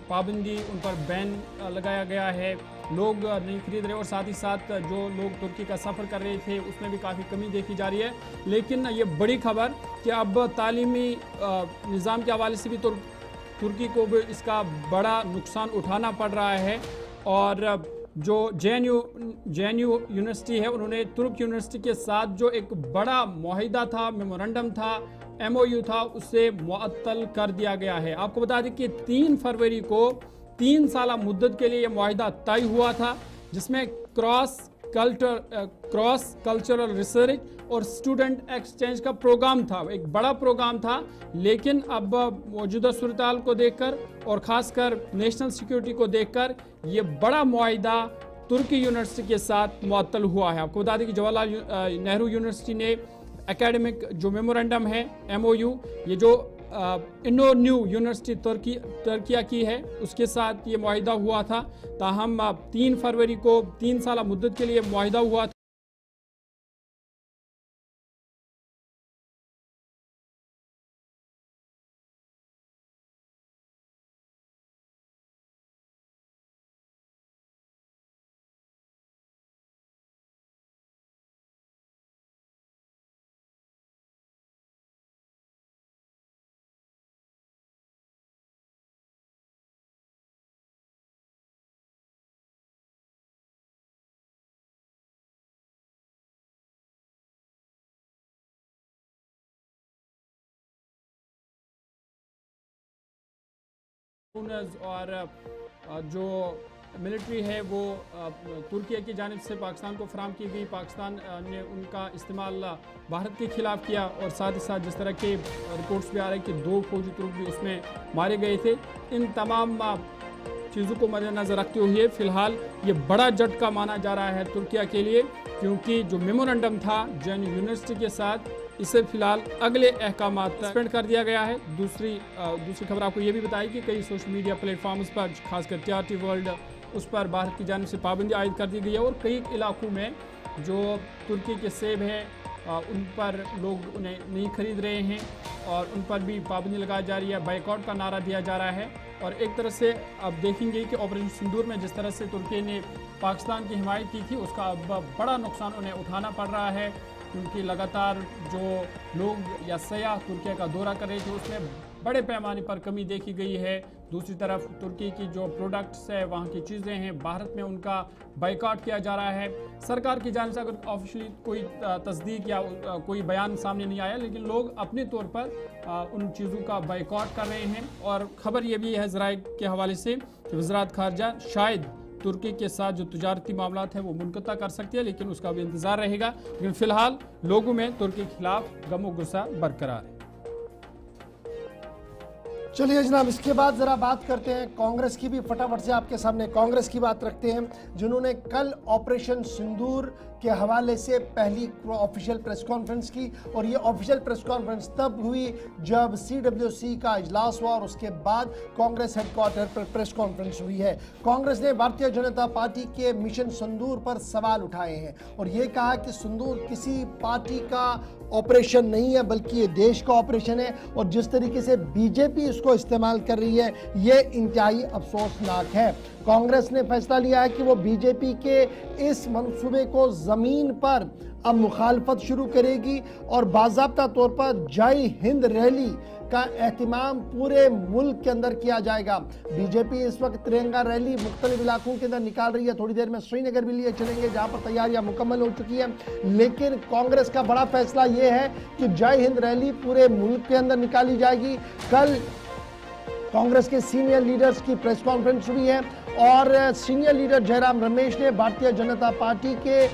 पाबंदी, उन पर बैन लगाया गया है, लोग नहीं खरीद रहे, और साथ ही साथ जो लोग तुर्की का सफ़र कर रहे थे उसमें भी काफ़ी कमी देखी जा रही है। लेकिन ये बड़ी खबर कि अब तालीमी निज़ाम के हवाले से भी तुर्की को भी इसका बड़ा नुकसान उठाना पड़ रहा है। और जो JNU यूनिवर्सिटी है, उन्होंने तुर्क यूनिवर्सिटी के साथ जो एक बड़ा मुआहिदा था, मेमोरेंडम था, MOU था, उसे मुअत्तल कर दिया गया है। आपको बता दें कि 3 फरवरी को 3 साल मुद्दत के लिए यह मुआहिदा तय हुआ था, जिसमें क्रॉस कल्चरल रिसर्च और स्टूडेंट एक्सचेंज का प्रोग्राम था, एक बड़ा प्रोग्राम था। लेकिन अब मौजूदा सूरत हाल को देखकर और ख़ासकर नेशनल सिक्योरिटी को देखकर ये बड़ा मुआहिदा तुर्की यूनिवर्सिटी के साथ मुअत्तल हुआ है। आपको बता दें कि जवाहरलाल नेहरू यूनिवर्सिटी ने एकेडमिक जो मेमोरेंडम है MOU, ये जो न्यू यूनिवर्सिटी तुर्किया की है उसके साथ ये मुआहिदा हुआ था, ताहम 3 फरवरी को 3 साल मुद्दत के लिए मुआहिदा हुआ था। और जो मिलिट्री है वो तुर्की की जानिब से पाकिस्तान को फराम की गई, पाकिस्तान ने उनका इस्तेमाल भारत के खिलाफ किया, और साथ ही साथ जिस तरह के रिपोर्ट्स भी आ रहे हैं कि 2 फौजी तुर्क भी उसमें मारे गए थे। इन तमाम चीज़ों को मद्देनज़र रखते हुए फ़िलहाल ये बड़ा झटका माना जा रहा है तुर्किया के लिए, क्योंकि जो मेमोरेंडम था JNU यूनिवर्सिटी के साथ, इसे फिलहाल अगले अहकामात तक सस्पेंड कर दिया गया है। दूसरी खबर आपको ये भी बताई कि कई सोशल मीडिया प्लेटफॉर्म्स पर, खासकर TRT वर्ल्ड, उस पर भारत की जानिब से पाबंदी आयद कर दी गई है, और कई इलाकों में जो तुर्की के सेब हैं उन पर लोग उन्हें नहीं खरीद रहे हैं और उन पर भी पाबंदी लगाई जा रही है, बाइकआउट का नारा दिया जा रहा है। और एक तरह से अब देखेंगे कि ऑपरेशन सिंदूर में जिस तरह से तुर्की ने पाकिस्तान की हिमायत की थी, उसका अब बड़ा नुकसान उन्हें उठाना पड़ रहा है, क्योंकि लगातार जो लोग या सयाह तुर्की का दौरा कर रहे थे उसमें बड़े पैमाने पर कमी देखी गई है। दूसरी तरफ तुर्की की जो प्रोडक्ट्स है, वहाँ की चीज़ें हैं, भारत में उनका बाइकआउट किया जा रहा है। सरकार की जानिब से अगर ऑफिशियली कोई तस्दीक या कोई बयान सामने नहीं आया, लेकिन लोग अपने तौर पर उन चीज़ों का बाइकआउट कर रहे हैं। और ख़बर ये भी है ज़राए के हवाले से कि वज़ारत ख़ारजा शायद तुर्की के साथ जो तजारती मामला है वो मुनक़ता कर सकती है, लेकिन उसका भी इंतज़ार रहेगा। लेकिन फिलहाल लोगों में तुर्की के खिलाफ गम गुस्सा बरकरार है। चलिए जनाब, इसके बाद जरा बात करते हैं कांग्रेस की भी। फटाफट से आपके सामने कांग्रेस की बात रखते हैं, जिन्होंने कल ऑपरेशन सिंदूर के हवाले से पहली ऑफिशियल प्रेस कॉन्फ्रेंस की। और ये ऑफिशियल प्रेस कॉन्फ्रेंस तब हुई जब CWC का इजलास हुआ और उसके बाद कांग्रेस हेडक्वार्टर पर प्रेस कॉन्फ्रेंस हुई है। कांग्रेस ने भारतीय जनता पार्टी के मिशन सिंदूर पर सवाल उठाए हैं और ये कहा कि सिंदूर किसी पार्टी का ऑपरेशन नहीं है, बल्कि ये देश का ऑपरेशन है। और जिस तरीके से बीजेपी इसको इस्तेमाल कर रही है, ये इंतहाई अफसोसनाक है। कांग्रेस ने फैसला लिया है कि वो बीजेपी के इस मंसूबे को जमीन पर अब मुखालफत शुरू करेगी और बाज़ाब्ता तौर पर जय हिंद रैली का एहतमाम पूरे मुल्क के अंदर किया जाएगा। बीजेपी इस वक्त तिरंगा रैली मुख्तलिफ इलाकों के अंदर निकाल रही है। थोड़ी देर में श्रीनगर भी लिए चलेंगे, जहां पर तैयारियां मुकम्मल हो चुकी है। लेकिन कांग्रेस का बड़ा फैसला यह है कि जय हिंद रैली पूरे मुल्क के अंदर निकाली जाएगी। कल कांग्रेस के सीनियर लीडर्स की प्रेस कॉन्फ्रेंस हुई है और सीनियर लीडर जयराम रमेश ने भारतीय जनता पार्टी के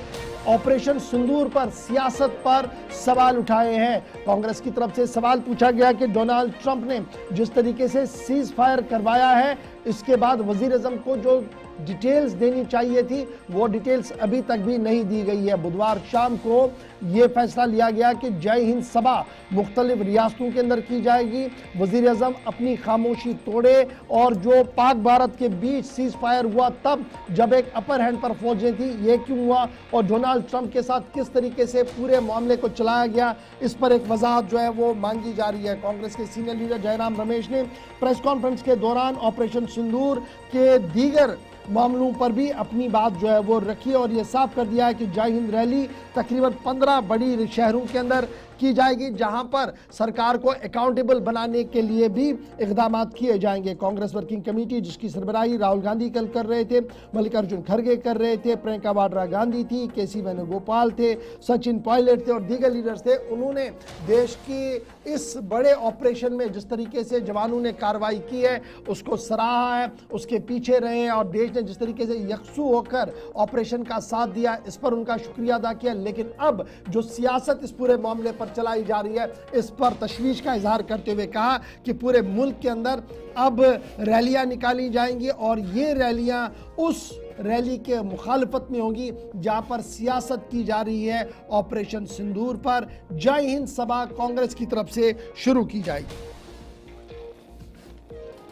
ऑपरेशन सिंदूर पर, सियासत पर सवाल उठाए हैं। कांग्रेस की तरफ से सवाल पूछा गया कि डोनाल्ड ट्रंप ने जिस तरीके से सीज फायर करवाया है, इसके बाद वजीर आजम को जो डिटेल्स देनी चाहिए थी वो डिटेल्स अभी तक भी नहीं दी गई है। बुधवार शाम को ये फैसला लिया गया कि जय हिंद सभा मुख्तलिफ रियासतों के अंदर की जाएगी। वजीर आजम अपनी खामोशी तोड़े और जो पाक भारत के बीच सीज फायर हुआ तब जब एक अपर हैंड पर फौजें थी, ये क्यों हुआ और डोनाल्ड ट्रंप के साथ किस तरीके से पूरे मामले को चलाया गया, इस पर एक वजाहत जो है वो मांगी जा रही है। कांग्रेस के सीनियर लीडर जयराम रमेश ने प्रेस कॉन्फ्रेंस के दौरान ऑपरेशन सिंदूर के दीगर मामलों पर भी अपनी बात जो है वो रखी और ये साफ कर दिया है कि जय हिंद रैली तकरीबन 15 बड़ी शहरों के अंदर की जाएगी, जहां पर सरकार को अकाउंटेबल बनाने के लिए भी इकदाम किए जाएंगे। कांग्रेस वर्किंग कमेटी, जिसकी सरबराही राहुल गांधी कल कर रहे थे, मल्लिकार्जुन खड़गे कर रहे थे, प्रियंका वाड्रा गांधी थी, KC वेणुगोपाल थे, सचिन पायलट थे और दीगर लीडर्स थे, उन्होंने देश की इस बड़े ऑपरेशन में जिस तरीके से जवानों ने कार्रवाई की है उसको सराहा है, उसके पीछे रहे और देश ने जिस तरीके से यकसू होकर ऑपरेशन का साथ दिया, इस पर उनका शुक्रिया अदा किया। लेकिन अब जो सियासत इस पूरे मामले पर चलाई जा रही है, इस पर तशवीश का इजहार करते हुए कहा कि पूरे मुल्क के अंदर अब रैलियां निकाली जाएंगी और ये रैलियां उस रैली के मुखालफत में होंगी जहां पर सियासत की जा रही है। ऑपरेशन सिंदूर पर जय हिंद सभा कांग्रेस की तरफ से शुरू की जाएगी।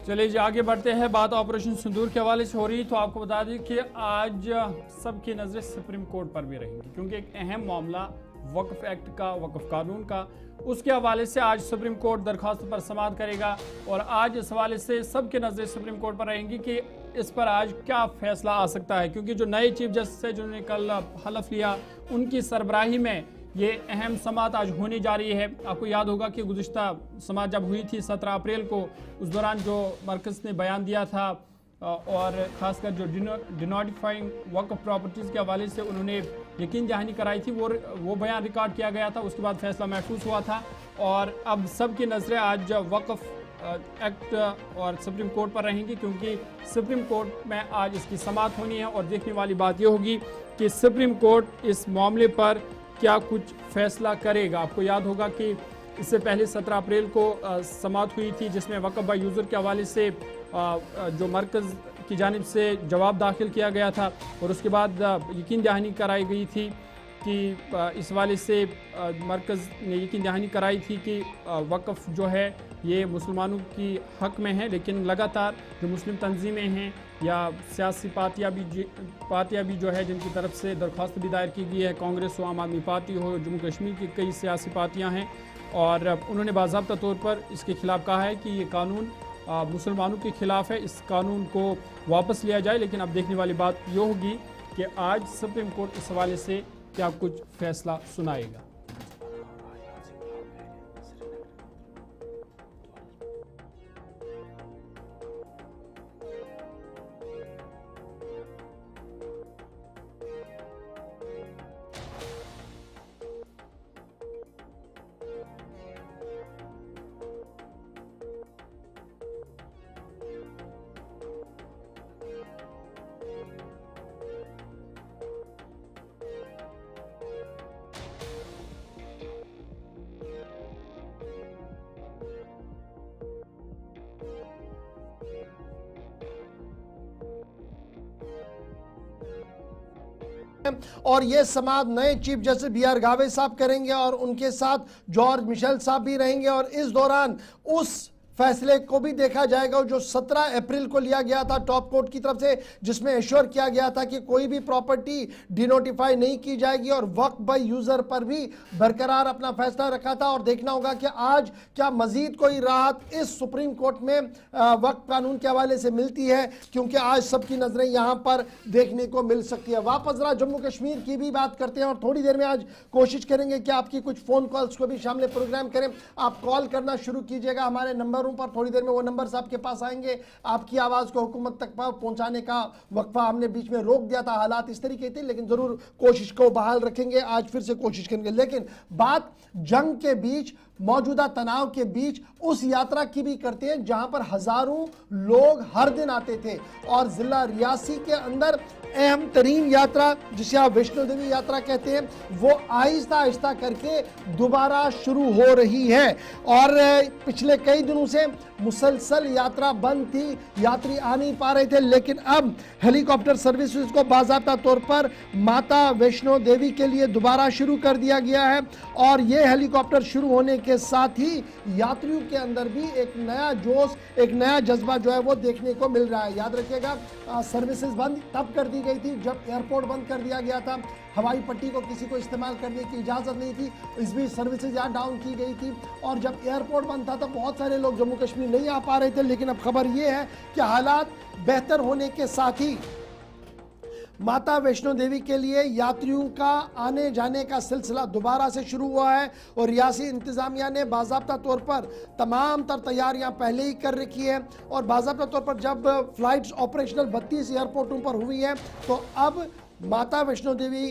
चलिए जी, आगे बढ़ते हैं। बात ऑपरेशन सिंदूर के हवाले से हो रही, तो आपको बता दें कि आज सबकी नजरें सुप्रीम कोर्ट पर भी रहेंगी, क्योंकि एक अहम मामला वक्फ एक्ट का, वक्फ कानून का, उसके हवाले से आज सुप्रीम कोर्ट दरखास्त पर समाअत करेगा और आज इस हवाले से सबके नजरें सुप्रीम कोर्ट पर रहेंगी कि इस पर आज क्या फैसला आ सकता है। क्योंकि जो नए चीफ जस्टिस है जिन्होंने कल हलफ लिया, उनकी सरबराही में ये अहम समाअत आज होने जा रही है। आपको याद होगा कि गुज़िश्ता समाअत जब हुई थी 17 अप्रैल को, उस दौरान जो मरकज़ ने बयान दिया था और ख़ासकर जो डिनोटिफाइंग वक्फ प्रॉपर्टीज़ के हवाले से उन्होंने यकीन दहानी कराई थी, वो बयान रिकॉर्ड किया गया था। उसके बाद फैसला महफूज हुआ था और अब सब की नज़रें आज वक्फ एक्ट और सुप्रीम कोर्ट पर रहेंगी, क्योंकि सुप्रीम कोर्ट में आज इसकी समाअत होनी है। और देखने वाली बात यह होगी कि सुप्रीम कोर्ट इस मामले पर क्या कुछ फैसला करेगा। आपको याद होगा कि इससे पहले 17 अप्रैल को समाअत हुई थी, जिसमें वक्फ बाय यूज़र के हवाले से जो मरकज़ की जानिब से जवाब दाखिल किया गया था और उसके बाद यकीन दहानी कराई गई थी कि इस हवाले से मरकज़ ने यकीन दहानी कराई थी कि वक्फ जो है ये मुसलमानों की हक़ में है। लेकिन लगातार जो मुस्लिम तंजीमें हैं या सियासी पार्टियाँ भी जो है जिनकी तरफ से दरख्वास्त भी दायर की गई है, कांग्रेस हो, आम आदमी पार्टी हो, जम्मू कश्मीर की कई सियासी पार्टियाँ हैं, और उन्होंने बाज़ाब्ता तौर पर इसके ख़िलाफ़ कहा है कि ये कानून मुसलमानों के ख़िलाफ़ है, इस कानून को वापस लिया जाए। लेकिन अब देखने वाली बात ये होगी कि आज सुप्रीम कोर्ट इस हवाले से क्या कुछ फैसला सुनाएगा। और ये समात नए चीफ जस्टिस बी.आर. गावे साहब करेंगे और उनके साथ जॉर्ज मिशेल साहब भी रहेंगे। और इस दौरान उस फैसले को भी देखा जाएगा जो 17 अप्रैल को लिया गया था टॉप कोर्ट की तरफ से, जिसमें एश्योर किया गया था कि कोई भी प्रॉपर्टी डिनोटिफाई नहीं की जाएगी और वक्फ बाय यूजर पर भी बरकरार अपना फैसला रखा था। और देखना होगा कि आज क्या मजीद कोई राहत इस सुप्रीम कोर्ट में वक्फ कानून के हवाले से मिलती है, क्योंकि आज सबकी नजरें यहां पर देखने को मिल सकती है। वापस जरा जम्मू कश्मीर की भी बात करते हैं और थोड़ी देर में आज कोशिश करेंगे कि आपकी कुछ फोन कॉल्स को भी शामिल प्रोग्राम करें। आप कॉल करना शुरू कीजिएगा हमारे नंबरों पर, थोड़ी देर में वो नंबर्स आपके पास आएंगे। आपकी आवाज को हुकूमत तक पहुंचाने का वक्फा हमने बीच में रोक दिया था, हालात इस तरीके थे, लेकिन जरूर कोशिश को बहाल रखेंगे। आज फिर से कोशिश करेंगे। लेकिन बात जंग के बीच, मौजूदा तनाव के बीच उस यात्रा की भी करते हैं जहां पर हजारों लोग हर दिन आते थे और जिला रियासी के अंदर अहम तरीन यात्रा जिसे आप वैष्णो देवी यात्रा कहते हैं वो आहिस्ता आहिस्ता करके दोबारा शुरू हो रही है। और पिछले कई दिनों से मुसलसल यात्रा बंद थी, यात्री आ नहीं पा रहे थे, लेकिन अब हेलीकॉप्टर सर्विसेज को बाकायदा तौर पर माता वैष्णो देवी के लिए दोबारा शुरू कर दिया गया है। और ये हेलीकॉप्टर शुरू होने के साथ ही यात्रियों के अंदर भी एक नया जोश, एक नया जज्बा जो है वो देखने को मिल रहा है। याद रखिएगा सर्विसेज बंद तब कर दी गई थी जब एयरपोर्ट बंद कर दिया गया था, हवाई पट्टी को किसी को इस्तेमाल करने की इजाज़त नहीं थी, इस बीच सर्विसेज यहाँ डाउन की गई थी। और जब एयरपोर्ट बंद था तो बहुत सारे लोग जम्मू कश्मीर नहीं आ पा रहे थे, लेकिन अब खबर ये है कि हालात बेहतर होने के साथ ही माता वैष्णो देवी के लिए यात्रियों का आने जाने का सिलसिला दोबारा से शुरू हुआ है। और रियासी इंतजामिया ने बाज़ाब्ता तौर पर तमाम तर तैयारियां पहले ही कर रखी है। और बाज़ाब्ता तौर पर जब फ्लाइट्स ऑपरेशनल 32 एयरपोर्टों पर हुई है तो अब माता वैष्णो देवी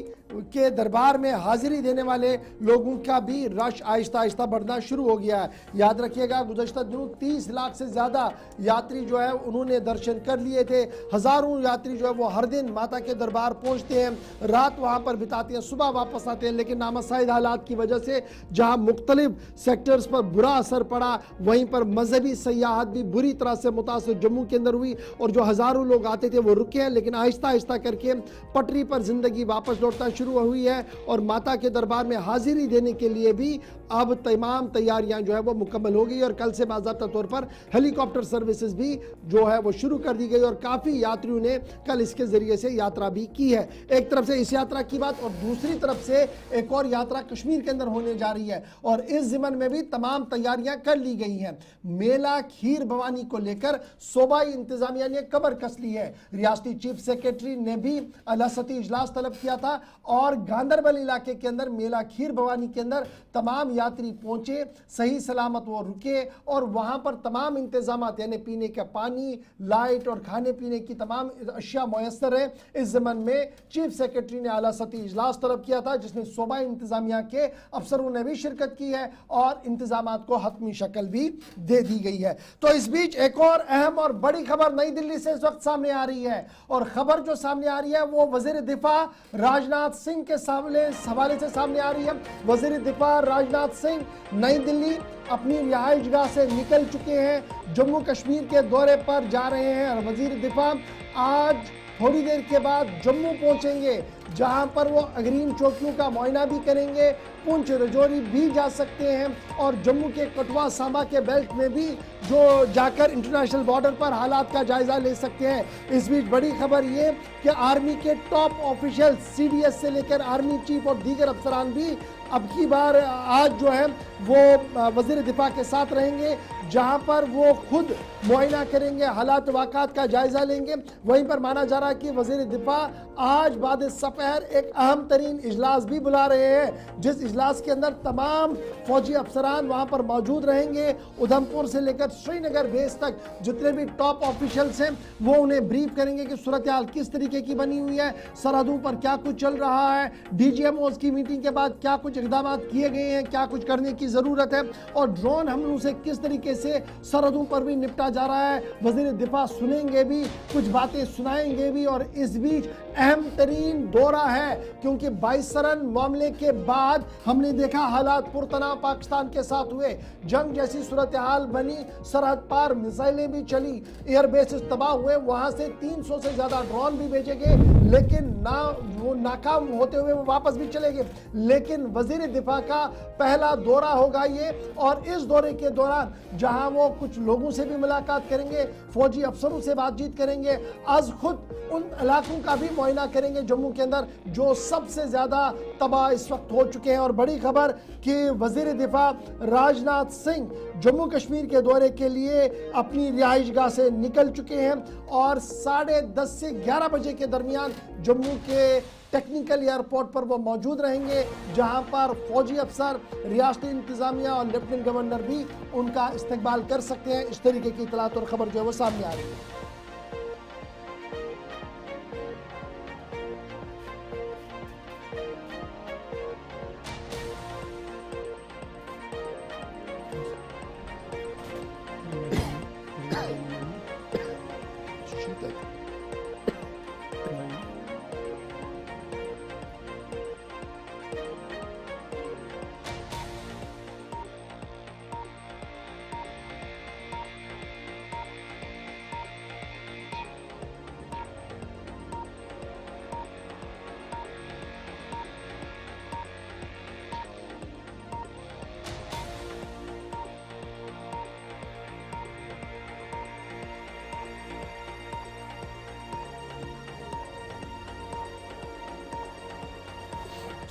के दरबार में हाजिरी देने वाले लोगों का भी रश आहिस्ता आहिस्ता बढ़ना शुरू हो गया है। याद रखिएगा गुज़श्ता दिनों 30 लाख से ज़्यादा यात्री जो है उन्होंने दर्शन कर लिए थे। हज़ारों यात्री जो है वो हर दिन माता के दरबार पहुंचते हैं, रात वहां पर बिताते हैं, सुबह वापस आते हैं। लेकिन नामसाइद हालात की वजह से जहां मुख्तलिफ सेक्टर्स पर बुरा असर पड़ा, वहीं पर मजहबी सयाहत भी बुरी तरह से मुतासर जम्मू के अंदर हुई और जो हज़ारों लोग आते थे वो रुके हैं। लेकिन आहिस्ता आहिस्ता करके पटरी पर जिंदगी वापस लौटना शुरू हुई है और माता के दरबार में हाजिरी देने के लिए भी अब तमाम तैयारियां जो है वो मुकम्मल हो गई और कल से बाज़ाब्ता तौर पर हेलीकॉप्टर सर्विसेज भी जो है वो शुरू कर दी गई और काफ़ी यात्रियों ने कल इसके ज़रिए से यात्रा भी की है। एक तरफ से इस यात्रा की बात और दूसरी तरफ से एक और यात्रा कश्मीर के अंदर होने जा रही है और इस ज़िमन में भी तमाम तैयारियां कर ली गई हैं। मेला खीर भवानी को लेकर सूबाई इंतजामिया ने कमर कस ली है। रियासती चीफ सेक्रेटरी ने भी अलसती इजलास तलब किया था और गांधरबल इलाके के अंदर मेला खीर भवानी के अंदर तमाम यात्री पहुंचे, सही सलामत वो रुके और वहां पर तमाम इंतजाम यानी पीने का पानी, लाइट और खाने पीने की तमाम अशिया मुयस्सर है। इस ज़मन में चीफ सेक्रेटरी ने आला सती इजलास तलब किया था जिसमें सूबाई इंतजामिया के अफसरों ने भी शिरकत की है और इंतजामात को हतमी शक्ल भी दे दी गई है। तो इस बीच एक और अहम और बड़ी खबर नई दिल्ली से इस वक्त सामने आ रही है और खबर जो सामने आ रही है वो वजीर दिफा राजनाथ सिंह के हवाले से सामने आ रही है। वजीर दिफा राजनाथ सिंह नई दिल्ली अपनी रिहाइशगाह से निकल चुके हैं, जम्मू कश्मीर के दौरे पर जा रहे हैं और वजीर दिफा आज थोड़ी देर के बाद जम्मू पहुंचेंगे जहां पर वो अग्रीम चौकियों का मुआयना भी करेंगे, पुंछ रजौरी भी जा सकते हैं और जम्मू के कठुआ सांबा के बेल्ट में भी जो जाकर इंटरनेशनल बॉर्डर पर हालात का जायजा ले सकते हैं। इस बीच बड़ी खबर ये कि आर्मी के टॉप ऑफिशियल CDS से लेकर आर्मी चीफ और दीगर अफसरान भी अब की बार आज जो है वो वजीर दिफा के साथ रहेंगे जहां पर वो खुद मुआयना करेंगे, हालात वाक़ात का जायजा लेंगे। वहीं पर माना जा रहा है कि वजीर दिफा आज बाद सपहर एक अहम तरीन इजलास भी बुला रहे हैं जिस इजलास के अंदर तमाम फौजी अफसरान वहां पर मौजूद रहेंगे। उधमपुर से लेकर श्रीनगर बेस तक जितने भी टॉप ऑफिशियल्स हैं वो उन्हें ब्रीफ करेंगे कि सूरत हाल किस तरीके की बनी हुई है, सरहदों पर क्या कुछ चल रहा है, DGMOs की मीटिंग के बाद क्या कुछ इकदाम किए गए हैं, क्या कुछ करने की ज़रूरत है और ड्रोन हमलों से किस तरीके से सरहदों पर भी निपटा जा रहा है। वज़ीर दिफा सुनेंगे भी, कुछ बातें सुनाएंगे भी और इस बीच अहम तरीन 2 दौरा है, क्योंकि 22 रन मामले के बाद हमने देखा हालात पुरतनाव पाकिस्तान के साथ हुए, जंग जैसी सूरत हाल बनी, सरहद पार मिसाइलें भी चली, एयरबेसेस तबाह हुए, वहां से 300 से ज्यादा ड्रोन भी भेजे गए, लेकिन वो नाकाम होते हुए वो वापस भी चले गए। लेकिन वजीर दिफा का पहला दौरा होगा ये, और इस दौरे के दौरान जहां वो कुछ लोगों से भी मुलाकात करेंगे, फौजी अफसरों से बातचीत करेंगे, आज खुद उन इलाकों का भी मुआयना करेंगे जम्मू के अंदर जो सबसे ज्यादा तबाह इस वक्त हो चुके हैं। और बड़ी खबर कि वजीर दिफा राजनाथ सिंह जम्मू कश्मीर के दौरे के लिए अपनी रिहाइशगाह से निकल चुके हैं और 10:30 से 11 बजे के दरमियान जम्मू के टेक्निकल एयरपोर्ट पर वो मौजूद रहेंगे, जहां पर फौजी अफसर, रियासती इंतजामिया और लेफ्टिनेंट गवर्नर भी उनका इस्तकबाल कर सकते हैं। इस तरीके की इतलात और खबर जो है वो सामने आ रही है।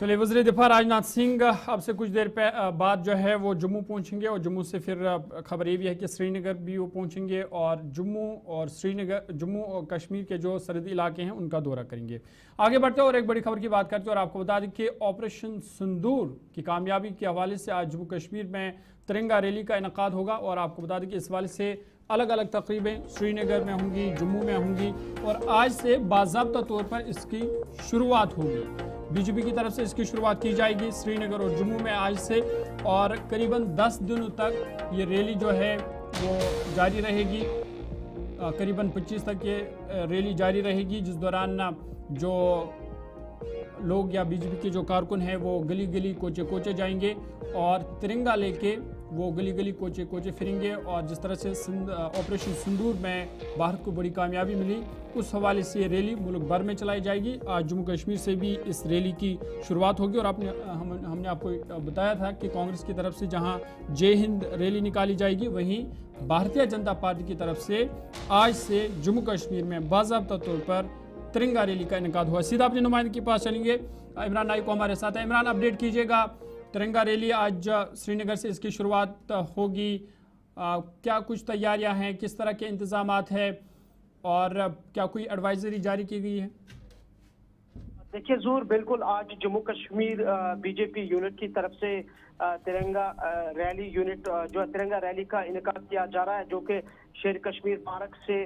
चलिए, वज़ीर दिफा राजनाथ सिंह अब से कुछ देर बाद जो है वो जम्मू पहुंचेंगे और जम्मू से फिर खबर ये भी है कि श्रीनगर भी वो पहुंचेंगे और जम्मू और कश्मीर के जो सरहदी इलाके हैं उनका दौरा करेंगे। आगे बढ़ते और एक बड़ी खबर की बात करते हैं और आपको बता दें कि ऑपरेशन सिंदूर की कामयाबी के हवाले से आज जम्मू कश्मीर में तिरंगा रैली का इनेकाद होगा और आपको बता दें कि इस हवाले से अलग अलग तकरीबें श्रीनगर में होंगी, जम्मू में होंगी और आज से बाज़ाब्ता तौर पर इसकी शुरुआत होगी। बीजेपी की तरफ से इसकी शुरुआत की जाएगी श्रीनगर और जम्मू में आज से और करीबन 10 दिनों तक ये रैली जो है वो जारी रहेगी। करीबन 25 तक ये रैली जारी रहेगी, जिस दौरान जो लोग या बीजेपी के जो कारकुन हैं वो गली गली कोचे कोचे जाएंगे और तिरंगा लेके वो गली गली कोचे कोचे फिरेंगे और जिस तरह से ऑपरेशन सिंदूर में भारत को बड़ी कामयाबी मिली उस हवाले से ये रैली मुल्क भर में चलाई जाएगी। आज जम्मू कश्मीर से भी इस रैली की शुरुआत होगी और हमने आपको बताया था कि कांग्रेस की तरफ से जहां जय हिंद रैली निकाली जाएगी, वहीं भारतीय जनता पार्टी की तरफ से आज से जम्मू कश्मीर में बाज़ाब्ता तौर पर तिरंगा रैली का इनेकाद हुआ। सीधा अपने नुमाइंदे के पास चलेंगे, इमरान नाइक को हमारे साथ है। इमरान, अपडेट कीजिएगा, तिरंगा रैली आज श्रीनगर से इसकी शुरुआत होगी, क्या कुछ तैयारियां हैं, किस तरह के इंतजामात हैं और क्या कोई एडवाइजरी जारी की गई है? देखिए ज़ूर, बिल्कुल आज जम्मू कश्मीर बीजेपी यूनिट की तरफ से तिरंगा रैली यूनिट जो है तिरंगा रैली का इनेकाद किया जा रहा है, जो कि शेर कश्मीर पार्क से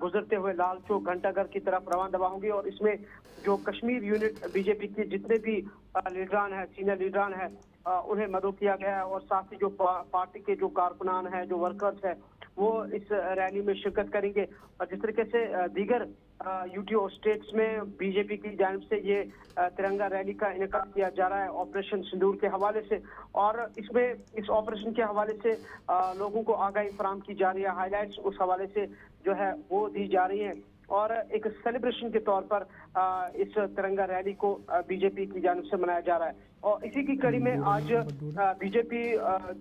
गुजरते हुए लाल चौक घंटाघर की तरफ रवाना होंगी और इसमें जो कश्मीर यूनिट बीजेपी के जितने भी लीडरान है, सीनियर लीडरान है, उन्हें मदद किया गया है और साथ ही जो पार्टी के जो कारकुनान है, जो वर्कर्स है, वो इस रैली में शिरकत करेंगे। और जिस तरीके से दीगर यूटी और स्टेट्स में बीजेपी की जानिब से ये तिरंगा रैली का इनेकाद किया जा रहा है ऑपरेशन सिंदूर के हवाले से और इसमें इस ऑपरेशन के हवाले से लोगों को आगाही फराहम की जा रही है, हाईलाइट्स उस हवाले से जो है वो दी जा रही है और एक सेलिब्रेशन के तौर पर इस तिरंगा रैली को बीजेपी की जानिब से मनाया जा रहा है। और इसी की कड़ी में आज बीजेपी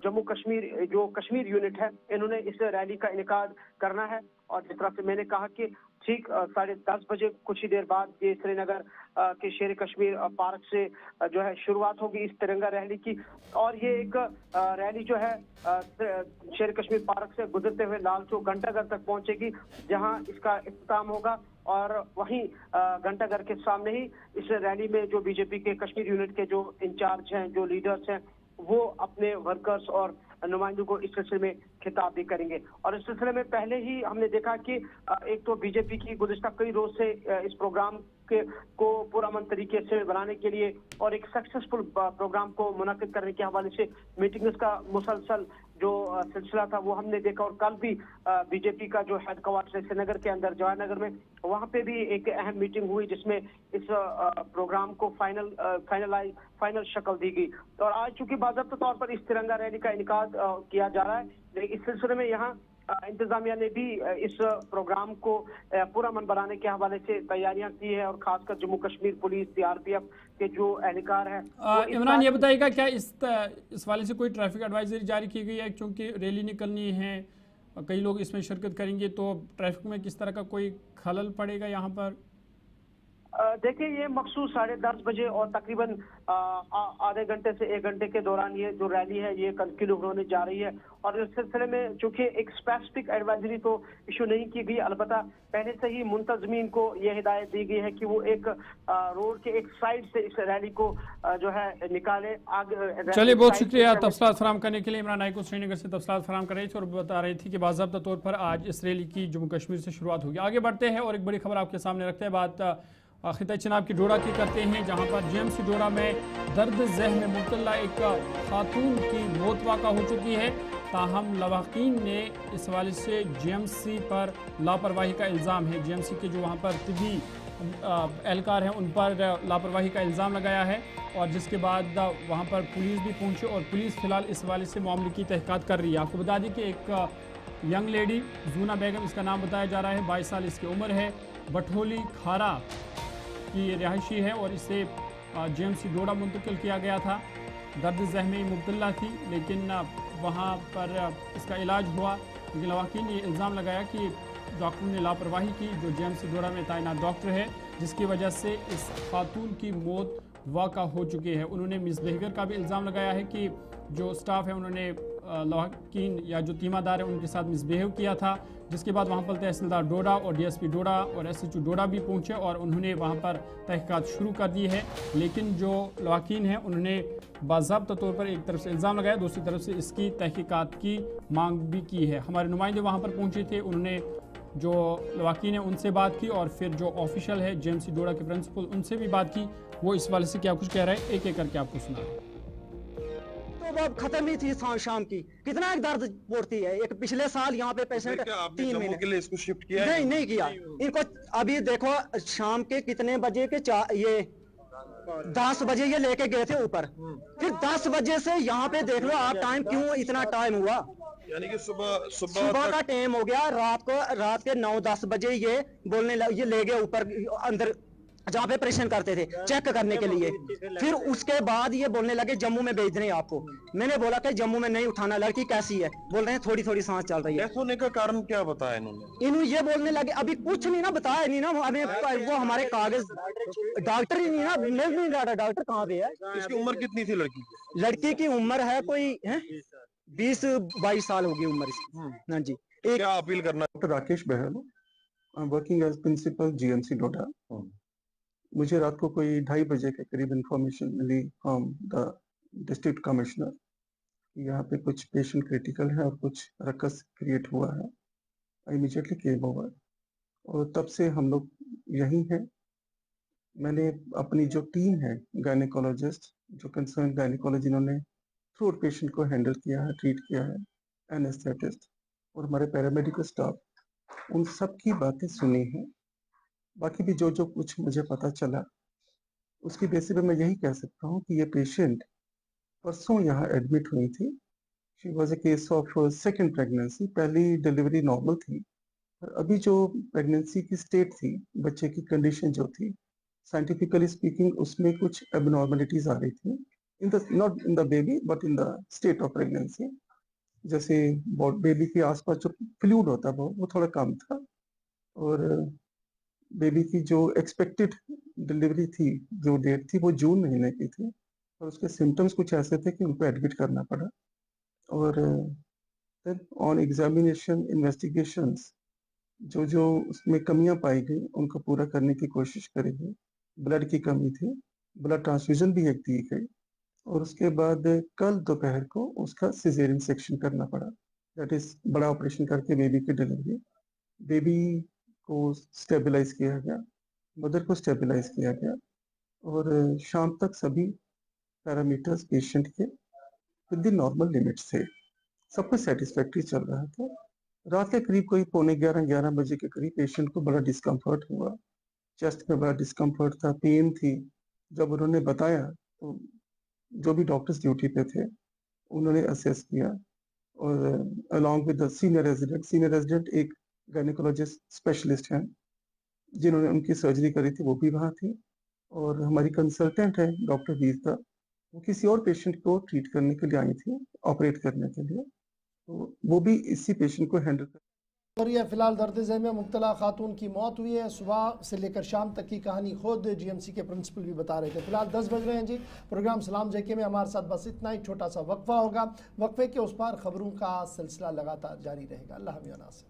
जम्मू कश्मीर जो कश्मीर यूनिट है, इन्होंने इस रैली का इनेकाद करना है और जिस तरह से मैंने कहा कि ठीक 10:30 बजे कुछ ही देर बाद ये श्रीनगर के शेर कश्मीर पार्क से जो है शुरुआत होगी इस तिरंगा रैली की और ये एक रैली जो है शेर कश्मीर पार्क से गुजरते हुए लाल चौक घंटाघर तक पहुंचेगी, जहां इसका इख्तिताम होगा और वहीं घंटाघर के सामने ही इस रैली में जो बीजेपी के कश्मीर यूनिट के जो इंचार्ज हैं, जो लीडर्स हैं, वो अपने वर्कर्स और नुमाइंदों को इस सिलसिले में खिताब भी करेंगे। और इस सिलसिले में पहले ही हमने देखा कि एक तो बीजेपी की गुज़िश्ता कई रोज से इस प्रोग्राम को पुरअमन तरीके से बनाने के लिए और एक सक्सेसफुल प्रोग्राम को मुनक्किद करने के हवाले से मीटिंग्स का मुसलसल जो सिलसिला था वो हमने देखा। और कल भी बीजेपी का जो हेडक्वार्टर है श्रीनगर के अंदर जवाहरनगर में, वहां पे भी एक अहम मीटिंग हुई जिसमें इस प्रोग्राम को फाइनल शक्ल दी गई। और आज चूंकि बाज़ाब्ता तौर पर इस तिरंगा रैली का इनेकाद किया जा रहा है, लेकिन इस सिलसिले में यहाँ इंतजामिया ने भी इस प्रोग्राम को पूरा मन बनाने के हवाले से तैयारियां की है। और खासकर जम्मू कश्मीर पुलिस, सीआरपीएफ के जो एहलकार है। इमरान, ये बताइएगा क्या इस वाले से कोई ट्रैफिक एडवाइजरी जारी की गई है? क्योंकि रैली निकलनी है, कई लोग इसमें शिरकत करेंगे, तो ट्रैफिक में किस तरह का कोई खलल पड़ेगा यहाँ पर? देखिए, ये मखसूस 10:30 बजे और तकरीबन आधे घंटे से 1 घंटे के दौरान ये जो रैली है ये कंटिन्यू होने जा रही है। और इस सिलसिले में चूंकि एक स्पेसिफिक एडवाइजरी तो इशू नहीं की गई, अलबत्ता पहले से ही मुंतजमीन को ये हिदायत दी गई है कि वो एक रोड के एक साइड से इस रैली को जो है निकाले आगे। चलिए, बहुत शुक्रिया तफसीलात फराहम करने के लिए। इमरान नाइक को श्रीनगर से तफसीलात फराहम कर रही थी और बता रही थी कि बाज़ाब्ता तौर पर आज इस रैली की जम्मू कश्मीर से शुरुआत होगी। आगे बढ़ते हैं और एक बड़ी खबर आपके सामने रखते हैं। बात खिता चिनाब की डोडा की करते हैं, जहां पर जीएमसी डोडा में दर्द ज़हन में मुब्तला एक खातून की मौत वाक़ा हो चुकी है। ताहम लवाकीन ने इस हवाले से जीएमसी पर लापरवाही का इल्ज़ाम है। जीएमसी के जो वहां पर तिबी एहलकार हैं उन पर लापरवाही का इल्ज़ाम लगाया है, और जिसके बाद वहां पर पुलिस भी पहुंची और पुलिस फ़िलहाल इस हवाले से मामले की तहक़ीक़ात कर रही है। आपको बता दें कि एक यंग लेडी जूना बेगम, इसका नाम बताया जा रहा है, 22 साल इसकी उम्र है, बठोली खारा की रिहायशी है और इसे जीएमसी डोडा मुंतकिल किया गया था। दर्द ज़हन में मुब्तला थी, लेकिन वहाँ पर इसका इलाज हुआ। लेकिन लवाकीन ने इल्ज़ाम लगाया कि डॉक्टर ने लापरवाही की, जो जीएमसी डोडा में तैनात डॉक्टर है, जिसकी वजह से इस खातून की मौत वाक़ा हो चुकी है। उन्होंने मिसबिहेवियर का भी इल्ज़ाम लगाया है कि जो स्टाफ है उन्होंने लवाकीन या जो तीमादार है उनके साथ मिसबिहेव किया था, जिसके बाद वहाँ पर तहसीलदार डोडा और डीएसपी डोडा और एसएचओ डोडा भी पहुँचे और उन्होंने वहाँ पर तहक़ीक़ात शुरू कर दी है। लेकिन जो लवाकीन हैं उन्होंने बाज़ाब्ता तौर पर एक तरफ से इल्ज़ाम लगाया, दूसरी तरफ से इसकी तहक़ीक़ात की मांग भी की है। हमारे नुमाइंदे वहाँ पर पहुँचे थे, उन्होंने जो लवाकीन है उनसे बात की और फिर जो ऑफिशियल है जीएमसी डोडा के प्रिंसिपल, उनसे भी बात की। वो इस वाले से क्या कुछ कह रहे हैं, एक एक करके आपको सुना रहे हैं। तो अब खत्म ही थी शाम की, कितना एक दर्द पड़ती है। एक पिछले साल यहाँ पे पेशेंट 3 महीने के लिए इसको शिफ्ट किया? नहीं किया इनको। अभी देखो शाम के कितने बजे के ये 10 बजे ये लेके गए थे ऊपर, फिर 10 बजे से यहाँ पे देख लो आप, टाइम क्यों इतना टाइम हुआ? यानी कि सुबह का टाइम हो गया, रात के 9-10 बजे ये ये ले गए ऊपर अंदर जहाँ पे ऑपरेशन करते थे चेक करने के लिए। फिर उसके बाद ये बोलने लगे जम्मू में भेज रहे हैं आपको। मैंने बोला कि जम्मू में नहीं उठाना, लड़की कैसी है? बोल रहे हैं थोड़ी थोड़ी सांस चल रही है। डेथ होने का कारण क्या बताया इन्होंने? ये बोलने लगे अभी कुछ नहीं ना बताया, नहीं ना हमें, वो हमारे कागज डॉक्टर ही नहीं ना, मिल नहीं रहा डॉक्टर कहाँ पे है। इसकी उम्र कितनी थी लड़की की? लड़की की उम्र है कोई 20-22 साल होगी उम्र इसकी। हाँ जी। क्या अपील करना? Doctor Rakesh Bahl, working as principal GMC Doda. मुझे रात को कोई 2:30 बजे के करीब इंफॉर्मेशन मिली फ्रॉम द डिस्ट्रिक्ट कमिश्नर, यहाँ पे कुछ पेशेंट क्रिटिकल है और कुछ रकस क्रिएट हुआ है। आई इमीडिएटली केम ओवर और तब से हम लोग यहीं हैं। मैंने अपनी जो टीम है गायनेकोलॉजिस्ट, जो कंसर्न गायनेकोलॉजी, इन्होंने थ्रू आउट पेशेंट को हैंडल किया है, ट्रीट किया है, एनेस्थेटिस्ट और हमारे पैरामेडिकल स्टाफ, उन सब की बातें सुनी हैं। बाकी भी जो कुछ मुझे पता चला उसकी बेसिस पे मैं यही कह सकता हूँ कि ये पेशेंट परसों यहाँ एडमिट हुई थी। She was a case of second pregnancy. पहली डिलीवरी नॉर्मल थी, और अभी जो प्रेगनेंसी की स्टेट थी, बच्चे की कंडीशन जो थी, साइंटिफिकली स्पीकिंग उसमें कुछ एबनॉर्मलिटीज आ रही थी, not in the baby but in the state of pregnancy. जैसे बेबी के आसपास जो फ्लूइड होता है वो थोड़ा कम था, और बेबी की जो एक्सपेक्टेड डिलीवरी थी, जो डेट थी, वो जून महीने की थी, और उसके सिम्टम्स कुछ ऐसे थे कि उनको एडमिट करना पड़ा। और ऑन एग्जामिनेशन इन्वेस्टिगेशंस जो उसमें कमियां पाई गई उनको पूरा करने की कोशिश करी गई। ब्लड की कमी थी, ब्लड ट्रांसफ्यूजन भी एक दी गई, और उसके बाद कल दोपहर को उसका सिजेरियन सेक्शन करना पड़ा। दैट इज बड़ा ऑपरेशन करके बेबी की डिलीवरी। बेबी को स्टेबलाइज किया गया, मदर को स्टेबलाइज किया गया, और शाम तक सभी पैरामीटर्स पेशेंट के विद द नॉर्मल लिमिट्स थे। सब कुछ सेटिस्फैक्ट्री चल रहा था। रात के करीब कोई 11:45 बजे के करीब पेशेंट को बड़ा डिस्कम्फर्ट हुआ, चेस्ट में बड़ा डिस्कम्फर्ट था, पेन थी। जब उन्होंने बताया तो जो भी डॉक्टर्स ड्यूटी पे थे उन्होंने असेस किया और along with the senior resident एक गायनेकोलॉजिस्ट स्पेशलिस्ट हैं जिन्होंने उनकी सर्जरी करी थी, वो भी वहाँ थी। और हमारी कंसल्टेंट है डॉक्टर वीरता, वो किसी और पेशेंट को ट्रीट करने के लिए आई थी, ऑपरेट करने के लिए, तो वो भी इसी पेशेंट को हैंडल कर। और ये फिलहाल दर्द ज़हन में मुब्तला खातून की मौत हुई है। सुबह से लेकर शाम तक की कहानी खुद जीएमसी के प्रिंसिपल भी बता रहे थे। फिलहाल 10 बज रहे हैं जी। प्रोग्राम सलाम जेके में हमारे साथ बस इतना ही, छोटा सा वक्फा होगा। वक्फे के उस पार खबरों का सिलसिला लगातार जारी रहेगा। अल्लाह नासिर।